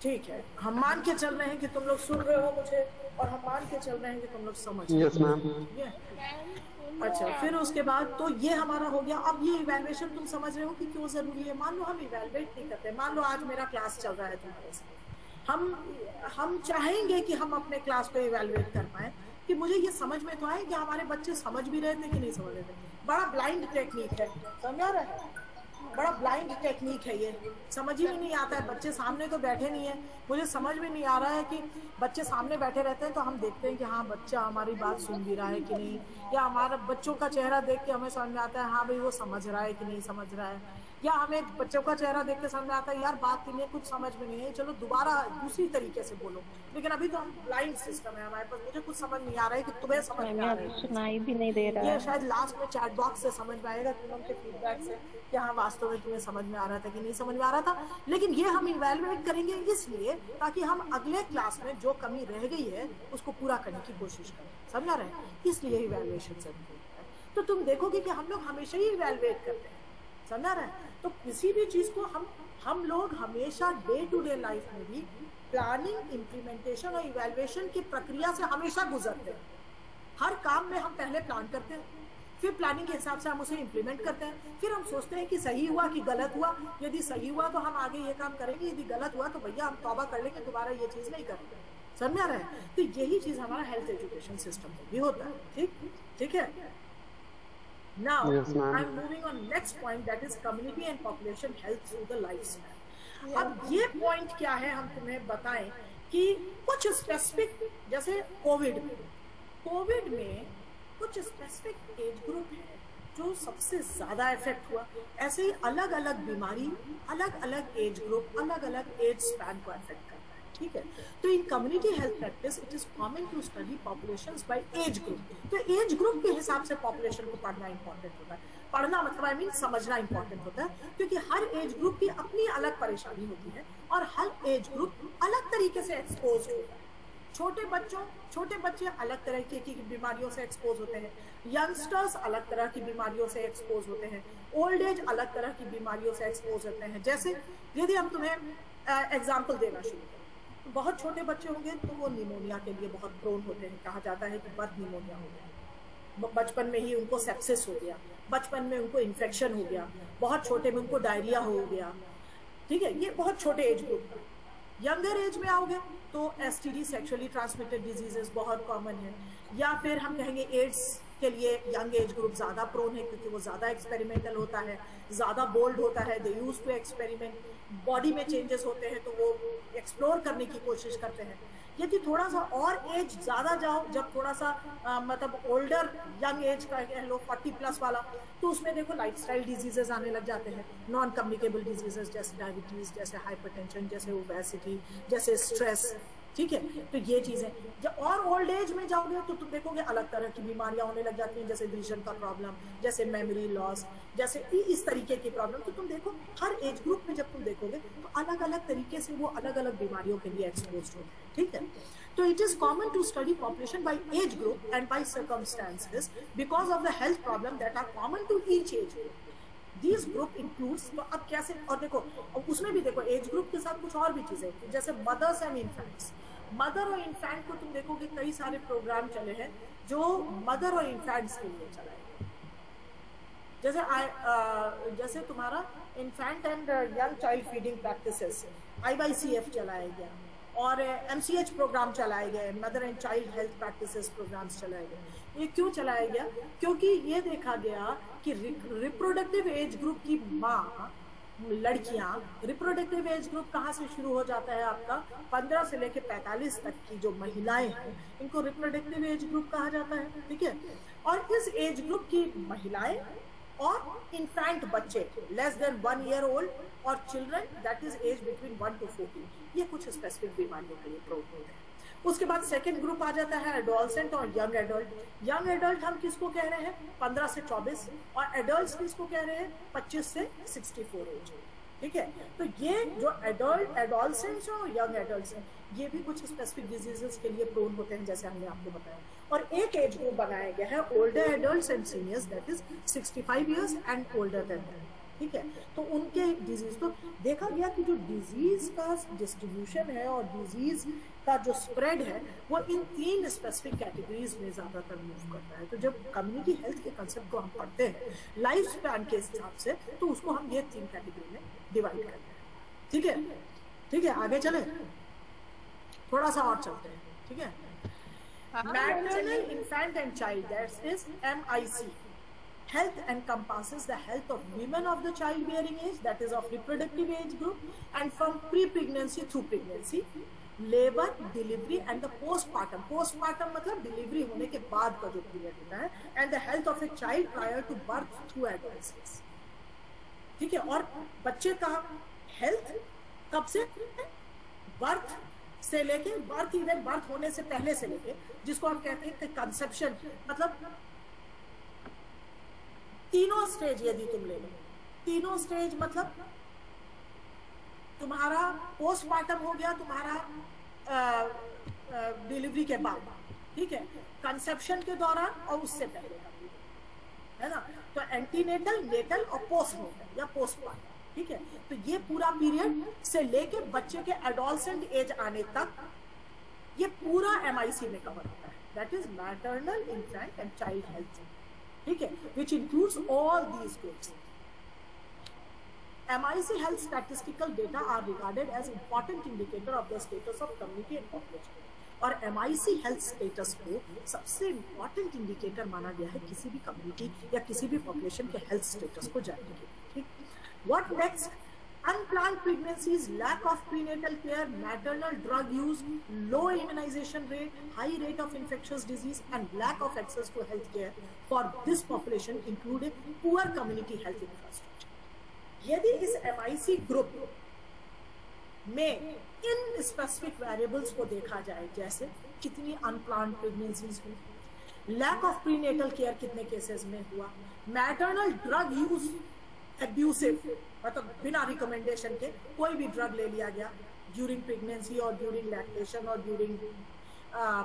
ठीक है, हम मान के चल रहे हैं कि तुम लोग सुन रहे हो मुझे, और हम मान के चल रहे हैं कि तुम लोग समझ रहे हो। Yes ma'am. अच्छा, फिर उसके बाद तो ये हमारा हो गया। अब ये इवैल्यूएशन तुम समझ रहे हो कि क्यों जरूरी है। मान लो हम इवैल्यूएट नहीं करते, मान लो आज मेरा क्लास चल रहा है तुम्हारे साथ, हम चाहेंगे कि हम अपने क्लास को इवैल्यूएट कर पाए, कि मुझे ये समझ में तो आए कि हमारे बच्चे समझ भी रहे थे कि नहीं समझ रहे थे। बड़ा ब्लाइंड टेक्निक है, समझ रहे हैं, बड़ा ब्लाइंड टेक्निक है ये, समझ ही में नहीं आता है। बच्चे सामने तो बैठे नहीं है, मुझे समझ में नहीं आ रहा है कि बच्चे सामने बैठे रहते हैं तो हम देखते हैं कि हाँ बच्चा हमारी बात सुन भी रहा है कि नहीं, या हमारा बच्चों का चेहरा देख के हमें समझ में आता है हाँ भाई वो समझ रहा है कि नहीं समझ रहा है, या हमें बच्चों का चेहरा देख के समझ में आता है यार बात इन्हें कुछ समझ में नहीं है, चलो दोबारा दूसरी तरीके से बोलो। लेकिन अभी तो हम ब्लाइंड सिस्टम है हमारे पास, मुझे कुछ समझ नहीं आ रहा है कि तुम्हें समझ में आ रहा है, सुनाई भी नहीं दे रहा है। ये शायद लास्ट में चैट बॉक्स से समझ में आएगा, तुम उनके फीडबैक से कि हाँ वास्तव में तुम्हें समझ में आ रहा था कि नहीं समझ में आ रहा था। लेकिन ये हम इवैल्यूएट करेंगे इसलिए ताकि हम अगले क्लास में जो कमी रह गई है उसको पूरा करने की कोशिश करें, समझा रहे हैं, इसलिए इवैल्यूएशन जरूरी है। तो तुम देखोगे कि हम लोग हमेशा ही इवैल्यूएट करते हैं, समझा रहे हैं। तो किसी भी चीज को हम लोग हमेशा डे टू डे लाइफ में भी प्लानिंग, इम्प्लीमेंटेशन और इवैल्यूएशन की प्रक्रिया से हमेशा गुजरते हैं। हर काम में हम पहले प्लान करते हैं, फिर प्लानिंग के हिसाब से हम उसे इम्प्लीमेंट करते हैं, फिर हम सोचते हैं कि सही हुआ कि गलत हुआ, यदि सही हुआ तो हम आगे ये काम करेंगे, यदि गलत हुआ तो भैया हम तौबा कर लेंगे, दोबारा ये चीज़ नहीं करेंगे, समझा रहे हैं। तो यही चीज़ हमारा हेल्थ एजुकेशन सिस्टम में भी होता है, ठीक है। Now, I'm moving on next point, that is community and population health through the lifespan. अब ये पॉइंट क्या है हम तुम्हें बताएं कि कुछ स्पेसिफिक, जैसे कोविड में कुछ स्पेसिफिक एज ग्रुप है जो सबसे ज्यादा इफेक्ट हुआ। ऐसे ही अलग अलग बीमारी अलग अलग एज ग्रुप, अलग अलग एज स्पैन को इफेक्ट करता है, ठीक है। तो in community health practice it is common to study populations by age group. तो एज ग्रुप के हिसाब से पॉपुलेशन को पढ़ना इंपॉर्टेंट होता है। पढ़ना मतलब आई मीन समझना इंपॉर्टेंट होता है, क्योंकि हर एज ग्रुप की अपनी अलग परेशानी होती है और हर एज ग्रुप अलग तरीके से एक्सपोज होता है। छोटे बच्चे अलग तरह की बीमारियों से एक्सपोज होते हैं, यंगस्टर्स अलग तरह की बीमारियों से एक्सपोज होते हैं, ओल्ड एज अलग तरह की बीमारियों से एक्सपोज होते हैं। जैसे यदि हम तुम्हें एग्जाम्पल देना शुरू करें, तो बहुत छोटे बच्चे होंगे तो वो निमोनिया के लिए बहुत प्रोन होते हैं। कहा जाता है कि बर्थ निमोनिया हो गया, बचपन में ही उनको सेप्सिस हो गया, बचपन में उनको इन्फेक्शन हो गया, बहुत छोटे में उनको डायरिया हो गया, ठीक है। ये बहुत छोटे एज ग्रुप में। यंगर एज में आओगे तो एसटीडी, सेक्सुअली ट्रांसमिटेड डिजीजेस बहुत कॉमन है, या फिर हम कहेंगे एड्स के लिए यंग एज ग्रुप ज़्यादा प्रोन है, क्योंकि वो ज़्यादा एक्सपेरिमेंटल होता है, ज़्यादा बोल्ड होता है, दे यूज टू एक्सपेरिमेंट, बॉडी में चेंजेस होते हैं तो वो एक्सप्लोर करने की कोशिश करते हैं। यदि थोड़ा सा और एज ज़्यादा जाओ, जब थोड़ा सा मतलब ओल्डर यंग एज का कह लो 40+ वाला, तो उसमें देखो लाइफस्टाइल डिजीजेस आने लग जाते हैं, नॉन कम्युनिकेबल डिजीजेस जैसे डायबिटीज़, जैसे हाइपरटेंशन, जैसे ओबेसिटी, जैसे स्ट्रेस, ठीक है, तो ये चीजें। जब और ओल्ड एज में जाओगे तो तुम देखोगे अलग तरह की बीमारियां होने लग जाती हैं, जैसे विजन का प्रॉब्लम, जैसे मेमोरी लॉस, जैसे इस तरीके की प्रॉब्लम। तो तुम देखो हर एज ग्रुप में जब तुम देखोगे तो अलग अलग तरीके से वो अलग अलग बीमारियों के लिए एक्सपोज होते हैं, ठीक है। तो it is common to study population by age group and by circumstances because of the health problem that are common to each age group. These group includes, तो अब कैसे, और देखो उसमें भी देखो एज ग्रुप के साथ कुछ और भी चीजें, जैसे मदर्स एंड इन्फेंट्स। मदर और इन्फेंट को तुम देखोगे कई सारे प्रोग्राम चले हैं जो मदर और इन्फेंट्स के लिए चलाए, जैसे तुम्हारा infant and young child feeding practices IYCF चलाया गया, और MCH प्रोग्राम चलाए गए, mother and child health practices programmes चलाए गए। ये क्यों चलाया गया? क्योंकि ये देखा गया कि रिप्रोडक्टिव एज ग्रुप की माँ, लड़कियां, रिप्रोडक्टिव एज ग्रुप कहाँ से शुरू हो जाता है आपका, 15 से लेकर 45 तक की जो महिलाएं हैं इनको रिप्रोडक्टिव एज ग्रुप कहा जाता है, ठीक है। और इस एज ग्रुप की महिलाएं और इन्फेंट बच्चे लेस देन 1 ईयर ओल्ड और children that is age between 1 to 14, ये कुछ स्पेसिफिक बीमारियों के लिए प्रोन होते हैं। उसके बाद सेकंड ग्रुप आ जाता है एडोलसेंट और यंग एडल्ट। यंग एडल्ट हम किसको कह रहे हैं? 15 से 24, और एडल्ट किसको कह रहे हैं? 25 से 64 एज, ठीक है। तो ये जो एडोलसेंट्स और यंग एडल्ट्स हैं ये भी कुछ स्पेसिफिक डिजीजेस के लिए प्रोन होते हैं, जैसे हमने आपको बताया। और एक एज ग्रुप बनाया गया है older adults and seniors, that is 65 years and older than that, ठीक है। तो उनके डिजीज, तो देखा गया कि जो डिजीज का डिस्ट्रीब्यूशन है और डिजीज का जो स्प्रेड है वो इन 3 स्पेसिफिक कैटेगरीज में ज्यादातर मूव करता है। तो जब कम्युनिटी हेल्थ के कंसेप्ट को हम पढ़ते हैं लाइफ स्पैन के हिसाब से, तो उसको हम ये 3 कैटेगरी में डिवाइड करते हैं, ठीक है। ठीक है, आगे चले, थोड़ा सा और चलते हैं, ठीक है। Maternal infant and child, that is MIC। Health encompasses the health of women of the childbearing age, that is of reproductive age group, and from pre-pregnancy through pregnancy, labor, delivery and the postpartum. Postpartum मतलब delivery होने के बाद का जो period होता है, and the health of a child prior to birth through adolescence, ठीक है। और बच्चे का हेल्थ कब से? बर्थ से लेके, बर्थ इवन बर्थ होने से पहले से लेके, जिसको हम कहते हैं कंसेप्शन, मतलब तीनों स्टेज यदि तुम ले लो, तीनों स्टेज मतलब तुम्हारा पोस्टमार्टम हो गया तुम्हारा डिलीवरी के बाद, ठीक है, कंसेप्शन के दौरान और उससे पहले का पीरियड है ना। तो एंटीनेटल, नेटल और पोस्टनेटल या पोस्टमार्टम, ठीक है। तो ये पूरा पीरियड से लेके बच्चे के एडोलसेंट एज आने तक ये पूरा MIC में कवर होता है, that is maternal infant and child health, ठीक है, which includes all these groups. MIC health statistical data are regarded as important indicator of the status of community and population. और MIC health status को सबसे important indicator माना गया है किसी भी community या किसी भी population के health status को जानने के लिए, ठीक। What next? Unplanned pregnancies, lack of prenatal care, maternal drug use, low immunization rate, high rate of infectious disease, and lack of access to health care for this population, including poor community health infrastructure. यदि इस MIC group में in specific variables को देखा जाए, जैसे कितनी unplanned pregnancies हुई, lack of prenatal care कितने केसेस में हुआ, मैटरनल ड्रग यूज एब्यूसिव, मतलब बिना रिकमेंडेशन के कोई भी ड्रग ले लिया गया ड्यूरिंग प्रेगनेंसी और ड्यूरिंग लैक्टेशन और ड्यूरिंग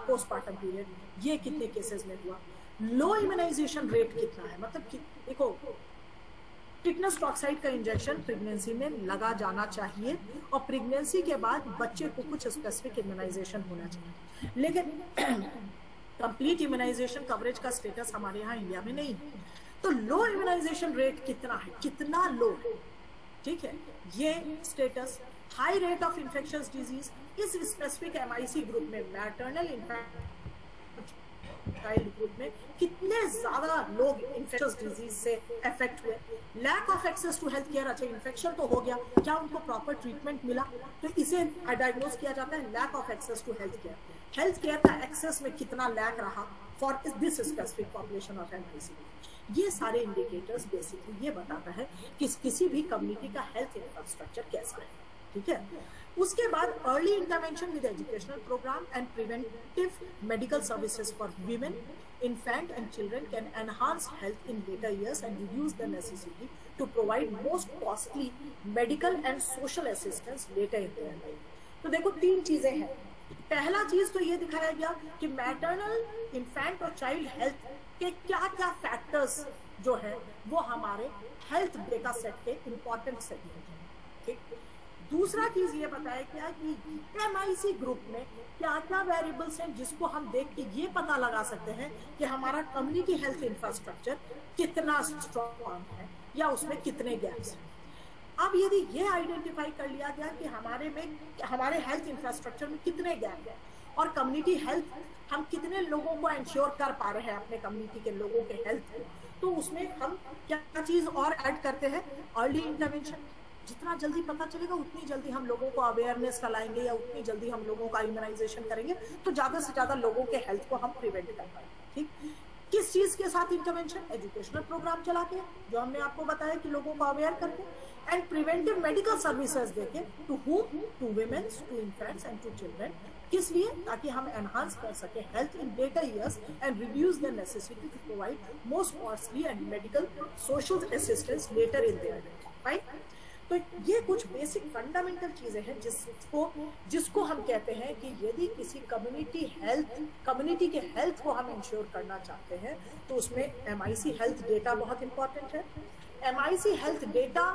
पोस्टपार्टम पीरियड, ये कितने केसेस में हुआ, लो इम्यूनाइजेशन रेट कितना है, मतलब देखो टिटनस टॉक्साइड का इंजेक्शन प्रेगनेंसी में लगा जाना चाहिए और प्रेगनेंसी के बाद बच्चे को कुछ स्पेसिफिक इम्यूनाइजेशन होना चाहिए, लेकिन कंप्लीट इम्यूनाइजेशन कवरेज का स्टेटस हमारे यहाँ इंडिया में नहीं है। तो लो इम्यूनाइजेशन रेट कितना है, कितना लो है, ठीक है, ये status. High rate of infectious disease, इस स्पेसिफिक MIC ग्रुप में मैटरनल इन्फेक्शन चाइल्ड ग्रुप में कितने ज्यादा लोग इन्फेक्शियस डिजीज से अफेक्ट हुए, lack of access to health care, अच्छा इन्फेक्शन तो हो गया, क्या उनको प्रॉपर ट्रीटमेंट मिला, तो इसे डायग्नोज किया जाता है lack of access to health care. Health care का एक्सेस में कितना लैक रहा for this specific population of MIC। ये सारे इंडिकेटर्स बेसिकली ये बताता है कि किसी भी कम्युनिटी का हेल्थ इंफ्रास्ट्रक्चर कैसा है, ठीक है। उसके बाद early intervention with educational programme and preventive medical services for women, infant and children can enhance health in later years and reduce the necessity to provide most costly medical and social assistance later in their life. तो देखो तीन चीजें हैं। पहला चीज तो ये दिखाया गया कि मैटरनल, इन्फेंट और चाइल्ड हेल्थ के क्या क्या फैक्टर्स जो है वो हमारे हेल्थ डेटा सेट के इंपॉर्टेंट सेगमेंट हैं, ठीक। दूसरा चीज ये बताया गया कि MIC ग्रुप में क्या क्या वेरिएबल्स हैं जिसको हम देख के ये पता लगा सकते हैं कि हमारा कम्युनिटी हेल्थ इंफ्रास्ट्रक्चर कितना स्ट्रॉन्ग है या उसमें कितने गैप्स हैं। अब यदि ये आइडेंटिफाई कर लिया गया कि हमारे हेल्थ इंफ्रास्ट्रक्चर में कितने गैप है और कम्युनिटी हेल्थ हम कितने लोगों को इंश्योर कर पा रहे हैं अपने कम्युनिटी के लोगों के हेल्थ को, तो उसमें हम क्या चीज और ऐड करते हैं, अर्ली इंटरवेंशन। जितना जल्दी पता चलेगा उतनी जल्दी हम लोगों को अवेयरनेस फैलाएंगे या उतनी जल्दी हम लोगों का इम्यूनाइजेशन करेंगे, तो ज्यादा से ज्यादा लोगों के हेल्थ को हम प्रिवेंट कर पाएंगे, ठीक। किस चीज के साथ इंटरवेंशन, एजुकेशनल प्रोग्राम चला के जो हमने आपको बताया कि लोगों को अवेयर करके, एंड प्रिवेंटिव मेडिकल सर्विसेज देके to whom, to womens, to infants and to children. किस लिए, ताकि हम एनहांस कर सके health in later years and reduce the necessity to provide most costly and medical social assistance later in their life, right. तो ये कुछ basic fundamental चीजें हैं जिसको हम कहते हैं कि यदि किसी कम्युनिटी के हेल्थ को हम इंश्योर करना चाहते हैं तो उसमें MIC हेल्थ डेटा बहुत इंपॉर्टेंट है। MIC हेल्थ डेटा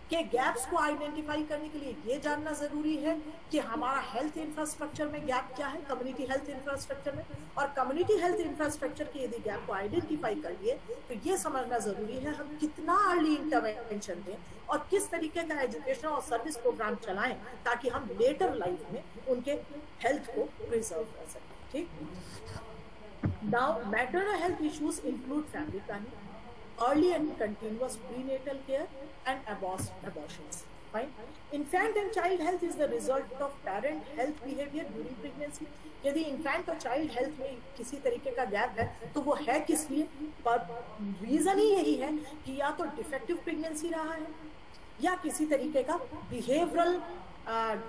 के गैप्स को आइडेंटिफाई करने के लिए ये जानना जरूरी है कि हमारा हेल्थ इंफ्रास्ट्रक्चर में गैप क्या है, कम्युनिटी हेल्थ इंफ्रास्ट्रक्चर में, और कम्युनिटी हेल्थ इंफ्रास्ट्रक्चर के यदि गैप को आइडेंटिफाई कर लिए तो ये समझना जरूरी है हम कितना अर्ली इंटरवेंशन दें और किस तरीके का एजुकेशन और सर्विस प्रोग्राम चलाएं ताकि हम लेटर लाइफ में उनके हेल्थ को प्रिजर्व कर सकें, ठीक। Now maternal health issues include family planning, early and continuous prenatal care and abortions. Fine. Infant and child health is the result of parent health behavior during pregnancy. यदि infant और child health में किसी तरीके का gap है तो वो है किस लिए, पर रीजन ही यही है कि या तो डिफेक्टिव प्रेगनेंसी रहा है या किसी तरीके का बिहेवियरल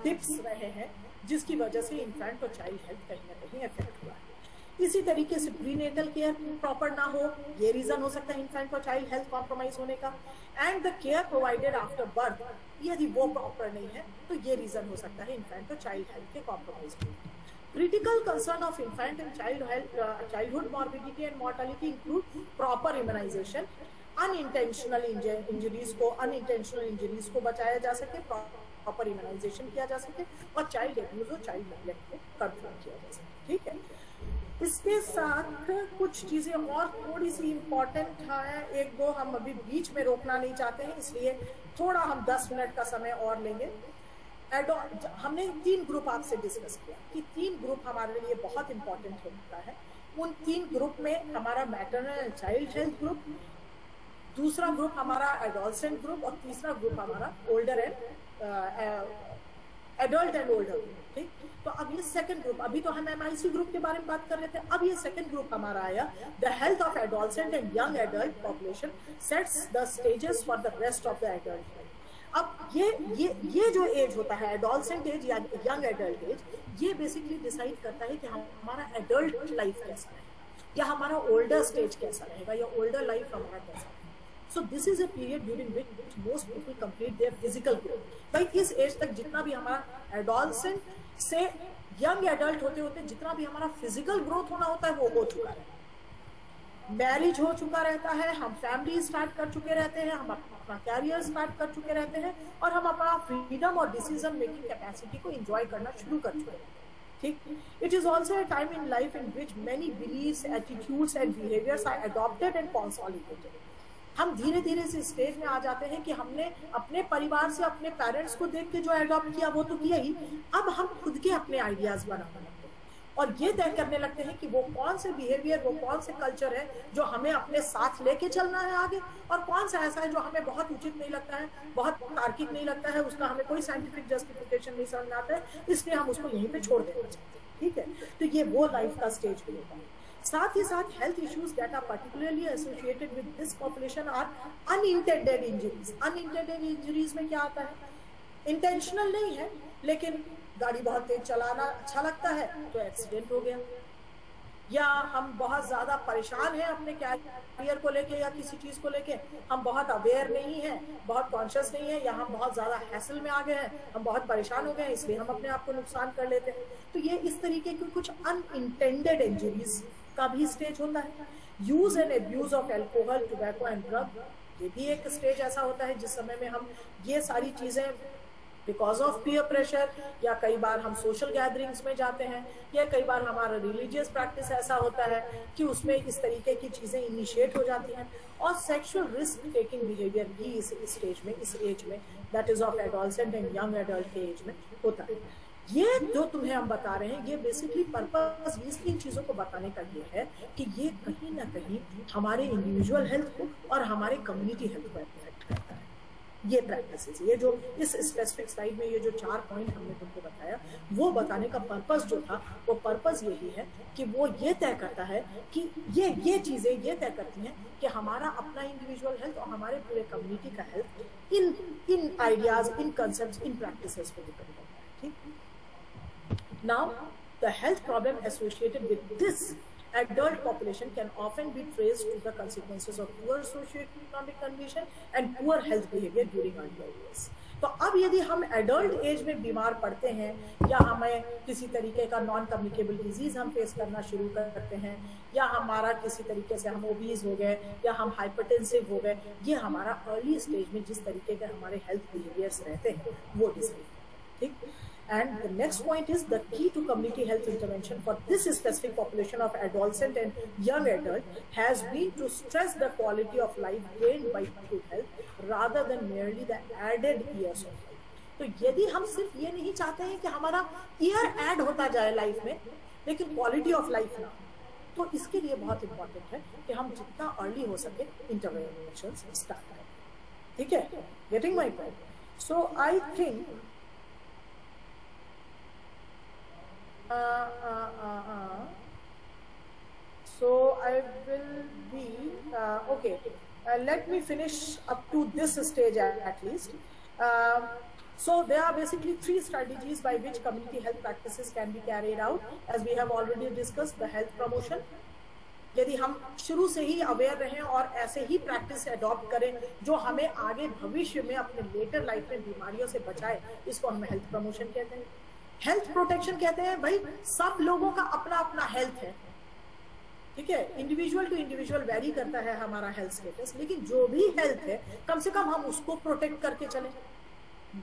टिप्स रहे हैं जिसकी वजह से infant और child health कहीं ना कहीं इफेक्ट हुआ है। इसी तरीके से प्रीनेटल केयर प्रॉपर ना हो, ये रीजन हो सकता है इन्फेंट और चाइल्ड हेल्थ कॉम्प्रोमाइज होने का, and the care provided after birth यदि वो प्रॉपर नहीं है तो ये रीजन हो सकता है इन्फेंट और चाइल्ड हेल्थ के कॉम्प्रोमाइज होने का। Critical concern of infant and childhood morbidity and mortality include proper immunization, unintentional injuries को बचाया जा सके, प्रॉपर इम्यूनाइजेशन किया जा सके और चाइल्ड एब्यूज और चाइल्ड नेग्लेक्ट को कंट्रोल किया जा सके, ठीक है। इसके साथ कुछ चीजें और थोड़ी सी इम्पोर्टेंट है, एक दो हम अभी बीच में रोकना नहीं चाहते हैं इसलिए थोड़ा हम 10 मिनट का समय और लेंगे। हमने 3 ग्रुप आपसे डिस्कस किया कि 3 ग्रुप हमारे लिए बहुत इंपॉर्टेंट होता है। उन 3 ग्रुप में हमारा maternal and child health group, दूसरा ग्रुप हमारा एडोलसेंट ग्रुप और तीसरा ग्रुप हमारा older and adult and older group, ठीक। तो अब ये सेकंड ग्रुप, अभी तो हम MIC ग्रुप के बारे में बात कर रहे थे, अब ये सेकंड ग्रुप हमारा आया, the health of adolescent and young adult population sets the stages for the rest of the adult. अब ये जो एज होता है एडोलसेंट एज या यंग एडल्ट एज, ये बेसिकली डिसाइड करता है कि हमारा एडल्ट लाइफ कैसा है या हमारा ओल्डर स्टेज कैसा रहेगा या ओल्डर लाइफ हमारा कैसा है। So this is a period during which most people complete their physical growth. भाई इस एज तक जितना भी हमारा एडोलसेंट से यंग एडल्ट होते होते जितना भी हमारा फिजिकल ग्रोथ होना होता है वो हो चुका है, मैरिज हो चुका रहता है, हम फैमिली स्टार्ट कर चुके रहते हैं, हम अपना कैरियर स्टार्ट कर चुके रहते हैं और हम अपना फ्रीडम और डिसीजन मेकिंग कैपेसिटी को एंजॉय करना शुरू कर चुके हैं, ठीक। It is also a time in life in which many beliefs, attitudes and behaviors are adopted and consolidated. हम धीरे धीरे से स्टेज में आ जाते हैं कि हमने अपने परिवार से अपने पेरेंट्स को देख के जो अडॉप्ट किया वो तो किया ही, अब हम खुद के अपने आइडियाज बनाने लगते हैं और ये तय करने लगते हैं कि वो कौन से बिहेवियर, वो कौन से कल्चर है जो हमें अपने साथ लेके चलना है आगे और कौन सा ऐसा है जो हमें बहुत उचित नहीं लगता है, बहुत तार्किक नहीं लगता है, उसका हमें कोई साइंटिफिक जस्टिफिकेशन नहीं समझ में आता है, इसलिए हम उसको यहीं पे छोड़ देना चाहते हैं, ठीक है। तो ये वो लाइफ का स्टेज भी होता है। साथ ही साथ health issues that are particularly associated with this population are unintended injuries. Unintended injuries में क्या आता है, इंटेंशनल नहीं है, लेकिन गाड़ी बहुत तेज चलाना अच्छा लगता है तो एक्सीडेंट हो गया, या हम बहुत ज्यादा परेशान हैं अपने कैरियर को लेके या किसी चीज को लेके, हम बहुत अवेयर नहीं हैं, बहुत कॉन्शियस नहीं है, या हम बहुत ज्यादा हैसल में आ गए हैं, हम बहुत परेशान हो गए हैं, इसलिए हम अपने आप को नुकसान कर लेते हैं। तो ये इस तरीके की कुछ अनइंटेंडेड इंजरीज का भी स्टेज होता है। Use and abuse of alcohol, tobacco and drug, ये भी एक स्टेज ऐसा होता है जिस समय में हम ये सारी चीजें बिकॉज ऑफ पीयर प्रेशर, या कई बार हम सोशल गैदरिंग्स में जाते हैं, या कई बार हमारा रिलीजियस प्रैक्टिस ऐसा होता है कि उसमें इस तरीके की चीज़ें इनिशिएट हो जाती हैं। और सेक्सुअल रिस्क टेकिंग बिहेवियर भी इस स्टेज में, इस एज में, that is of adolescent and young adult के एज में होता है। ये जो तुम्हें हम बता रहे हैं, ये बेसिकली पर्पस इन चीज़ों को बताने का ये है कि ये कहीं ना कहीं हमारे इंडिविजुअल हेल्थ को और हमारे कम्युनिटी हेल्थ को इफेक्ट करता है। ये प्रैक्टिसेस, ये जो इस स्पेसिफिक स्लाइड में ये जो 4 पॉइंट हमने तुमको बताया, वो बताने का पर्पस जो था, वो पर्पस यही है कि वो ये तय करता है कि ये चीज़ें ये तय करती हैं कि हमारा अपना इंडिविजुअल हेल्थ और हमारे पूरे कम्युनिटी का हेल्थ इन आइडियाज, इन कंसेप्ट, इन प्रैक्टिसेस पे डिपेंड करता है। ठीक, now the health problem associated with this adult population can often be traced to the consequences of poor socio-economic condition and poor health behavior during early years. तो अब यदि हम adult age में बीमार पड़ते हैं, या हमें किसी तरीके का नॉन कम्युनिकेबल डिजीज हम फेस करना शुरू करते हैं, या हमारा किसी तरीके से हम ओबीज हो गए, या हम हाइपरटेंसिव हो गए, ये हमारा अर्ली स्टेज में जिस तरीके के हमारे हेल्थ बिहेवियर्स रहते हैं वो डिसाइड करते हैं। ठीक, and the next point is the key to community health intervention for this specific population of adolescent and young adult has been to stress the quality of life gained by good health rather than merely the added years of life. तो यदि हम सिर्फ ये नहीं चाहते हैं कि हमारा ईयर ऐड होता जाए लाइफ में, लेकिन क्वालिटी ऑफ लाइफ ना, तो इसके लिए बहुत इंपॉर्टेंट है कि हम जितना अर्ली हो सके इंटरवेंशन स्टार्ट करें। ठीक है, getting my point? So I think so I will be okay, let me finish up to this stage at least. So there are basically 3 strategies by which community health practices can be carried out, as we have already discussed. The health promotion, यदि हम शुरू से ही aware रहें और ऐसे ही practice adopt करें जो हमें आगे भविष्य में अपने लेटर लाइफ में बीमारियों से बचाए, इसको हम हेल्थ प्रमोशन कहते हैं। हेल्थ प्रोटेक्शन कहते हैं भाई सब लोगों का अपना अपना हेल्थ है, ठीक है, इंडिविजुअल टू इंडिविजुअल वेरी करता है हमारा हेल्थ स्टेटस, लेकिन जो भी हेल्थ है कम से कम हम उसको प्रोटेक्ट करके चलें।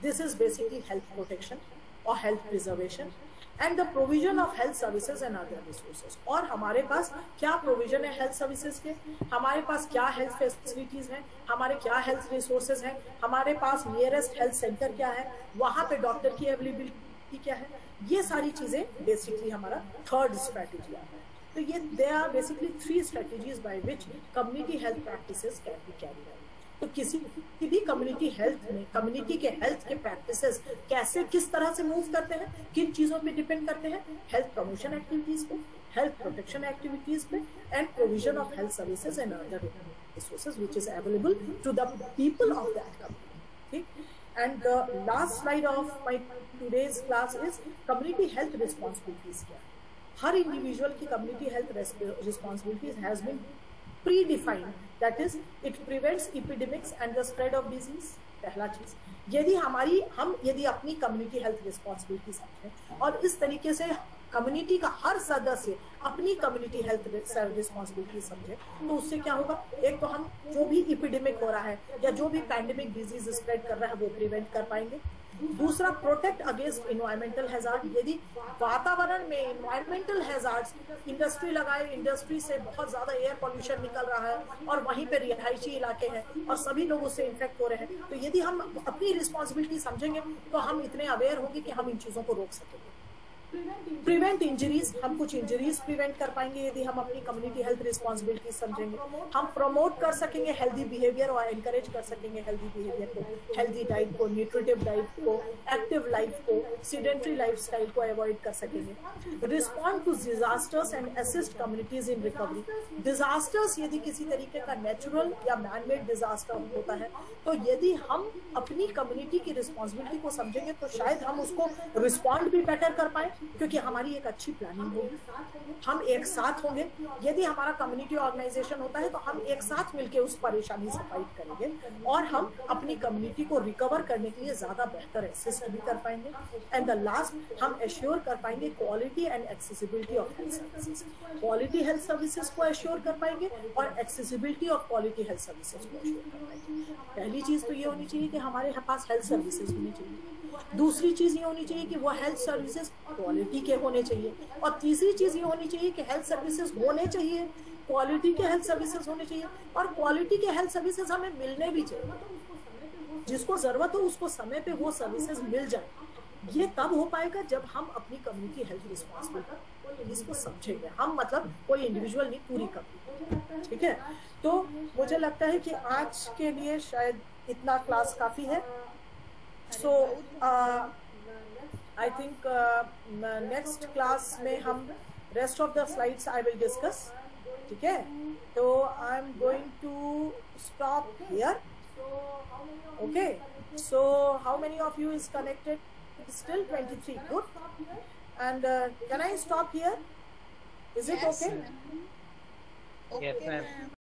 This is basically health protection और health preservation and the provision of health services and other resources. और हमारे पास क्या प्रोविजन है हेल्थ सर्विसेज के, हमारे पास क्या हेल्थ फैसिलिटीज हैं, हमारे क्या हेल्थ रिसोर्सेज हैं, हमारे पास नियरेस्ट हेल्थ सेंटर क्या है, वहां पे डॉक्टर की अवेलेबिलिटी क्या है, ये सारी चीजें बेसिकली हमारा थर्ड स्ट्रेटेजी आता है। तो ये they are basically 3 strategies by which community health practices can be carried out. तो किसी भी कम्युनिटी हेल्थ में कम्युनिटी के हेल्थ के प्रैक्टिसेस कैसे किस तरह से मूव करते हैं, किन चीजों पे डिपेंड करते हैं, हेल्थ प्रमोशन एक्टिविटीज पे, हेल्थ प्रोटेक्शन एक्टिविटीज पे, and provision of health services and other resources which is available to the people of that community. ठीक, and the last slide of my today's class is community health responsibilities. हर individual की community health responsibilities has been predefined, that is it prevents epidemics and the spread of disease। पहला चीज, यदि यदि अपनी community health responsibility समझें और इस तरीके से कम्युनिटी का हर सदस्य अपनी कम्युनिटी हेल्थ रिस्पॉन्सिबिलिटी समझे, तो उससे क्या होगा, एक तो हम जो भी इपिडेमिक हो रहा है या जो भी पैंडेमिक डिजीज स्प्रेड कर रहा है वो प्रिवेंट कर पाएंगे। दूसरा, प्रोटेक्ट अगेंस्ट इन्वायरमेंटल हैजार्ड। यदि वातावरण में इन्वायरमेंटल हैजार्ड्स, इंडस्ट्री लगाए, इंडस्ट्री से बहुत ज्यादा एयर पोल्यूशन निकल रहा है और वहीं पे रिहायशी इलाके हैं और सभी लोग उससे इन्फेक्ट हो रहे हैं, तो यदि हम अपनी रिस्पॉन्सिबिलिटी समझेंगे तो हम इतने अवेयर होंगे कि हम इन चीजों को रोक सकेंगे। प्रिवेंट इंजरीज, हम कुछ इंजरीज प्रिवेंट कर पाएंगे यदि हम अपनी कम्युनिटी हेल्थ रिस्पॉन्सिबिलिटी समझेंगे। हम प्रमोट कर सकेंगे हेल्दी बिहेवियर और एनकरेज कर सकेंगे हेल्दी बिहेवियर को, हेल्दी डाइट को, न्यूट्रिटिव डाइट को, एक्टिव लाइफ को, सीडेंट्री लाइफस्टाइल को अवॉइड कर सकेंगे। Respond to disasters and assist communities in recovery. Disasters यदि किसी तरीके का नेचुरल या मैनमेड डिजास्टर होता है तो यदि हम अपनी कम्युनिटी की रिस्पॉन्सिबिलिटी को समझेंगे तो शायद हम उसको रिस्पॉन्ड भी बेटर कर पाए, क्योंकि हमारी एक अच्छी प्लानिंग होगी, हम एक साथ होंगे। यदि हमारा कम्युनिटी ऑर्गेनाइजेशन होता है तो हम एक साथ मिलकर उस परेशानी से फाइट करेंगे और हम अपनी कम्युनिटी को रिकवर करने के लिए ज्यादा बेहतर असिस्ट भी कर पाएंगे। एंड द लास्ट, हम एश्योर कर पाएंगे quality and accessibility of health services. Quality health services को एश्योर कर पाएंगे और accessibility of quality health services को एश्योर कर पाएंगे। पहली चीज तो ये होनी चाहिए कि हमारे पास हेल्थ सर्विसेज होनी चाहिए। दूसरी चीज ये होनी चाहिए कि वो हेल्थ सर्विसेज क्वालिटी के होने चाहिए। और तीसरी चीज ये होनी चाहिए कि हेल्थ सर्विसेज होने चाहिए, क्वालिटी के हेल्थ सर्विसेज होने चाहिए और क्वालिटी के हेल्थ सर्विसेज हमें मिलने भी चाहिए। जिसको जरूरत हो उसको समय पे वो सर्विसेज मिल जाए। ये तब हो पाएगा जब हम अपनी कम्युनिटी हेल्थ रिस्पॉन्सिबिलिटी इसको समझेंगे। हम मतलब कोई इंडिविजुअल नहीं, पूरी कम्युनिटी। ठीक है, तो मुझे लगता है कि आज के लिए शायद इतना क्लास काफी है। So I think next class में हम rest of the slides I will discuss. ठीक है, तो I am going to stop here. Okay, so how many of you is connected? Still 23. Good. And can I stop here? Is it Yes, okay? ma'am. Yes, Okay, ma'am. ma'am.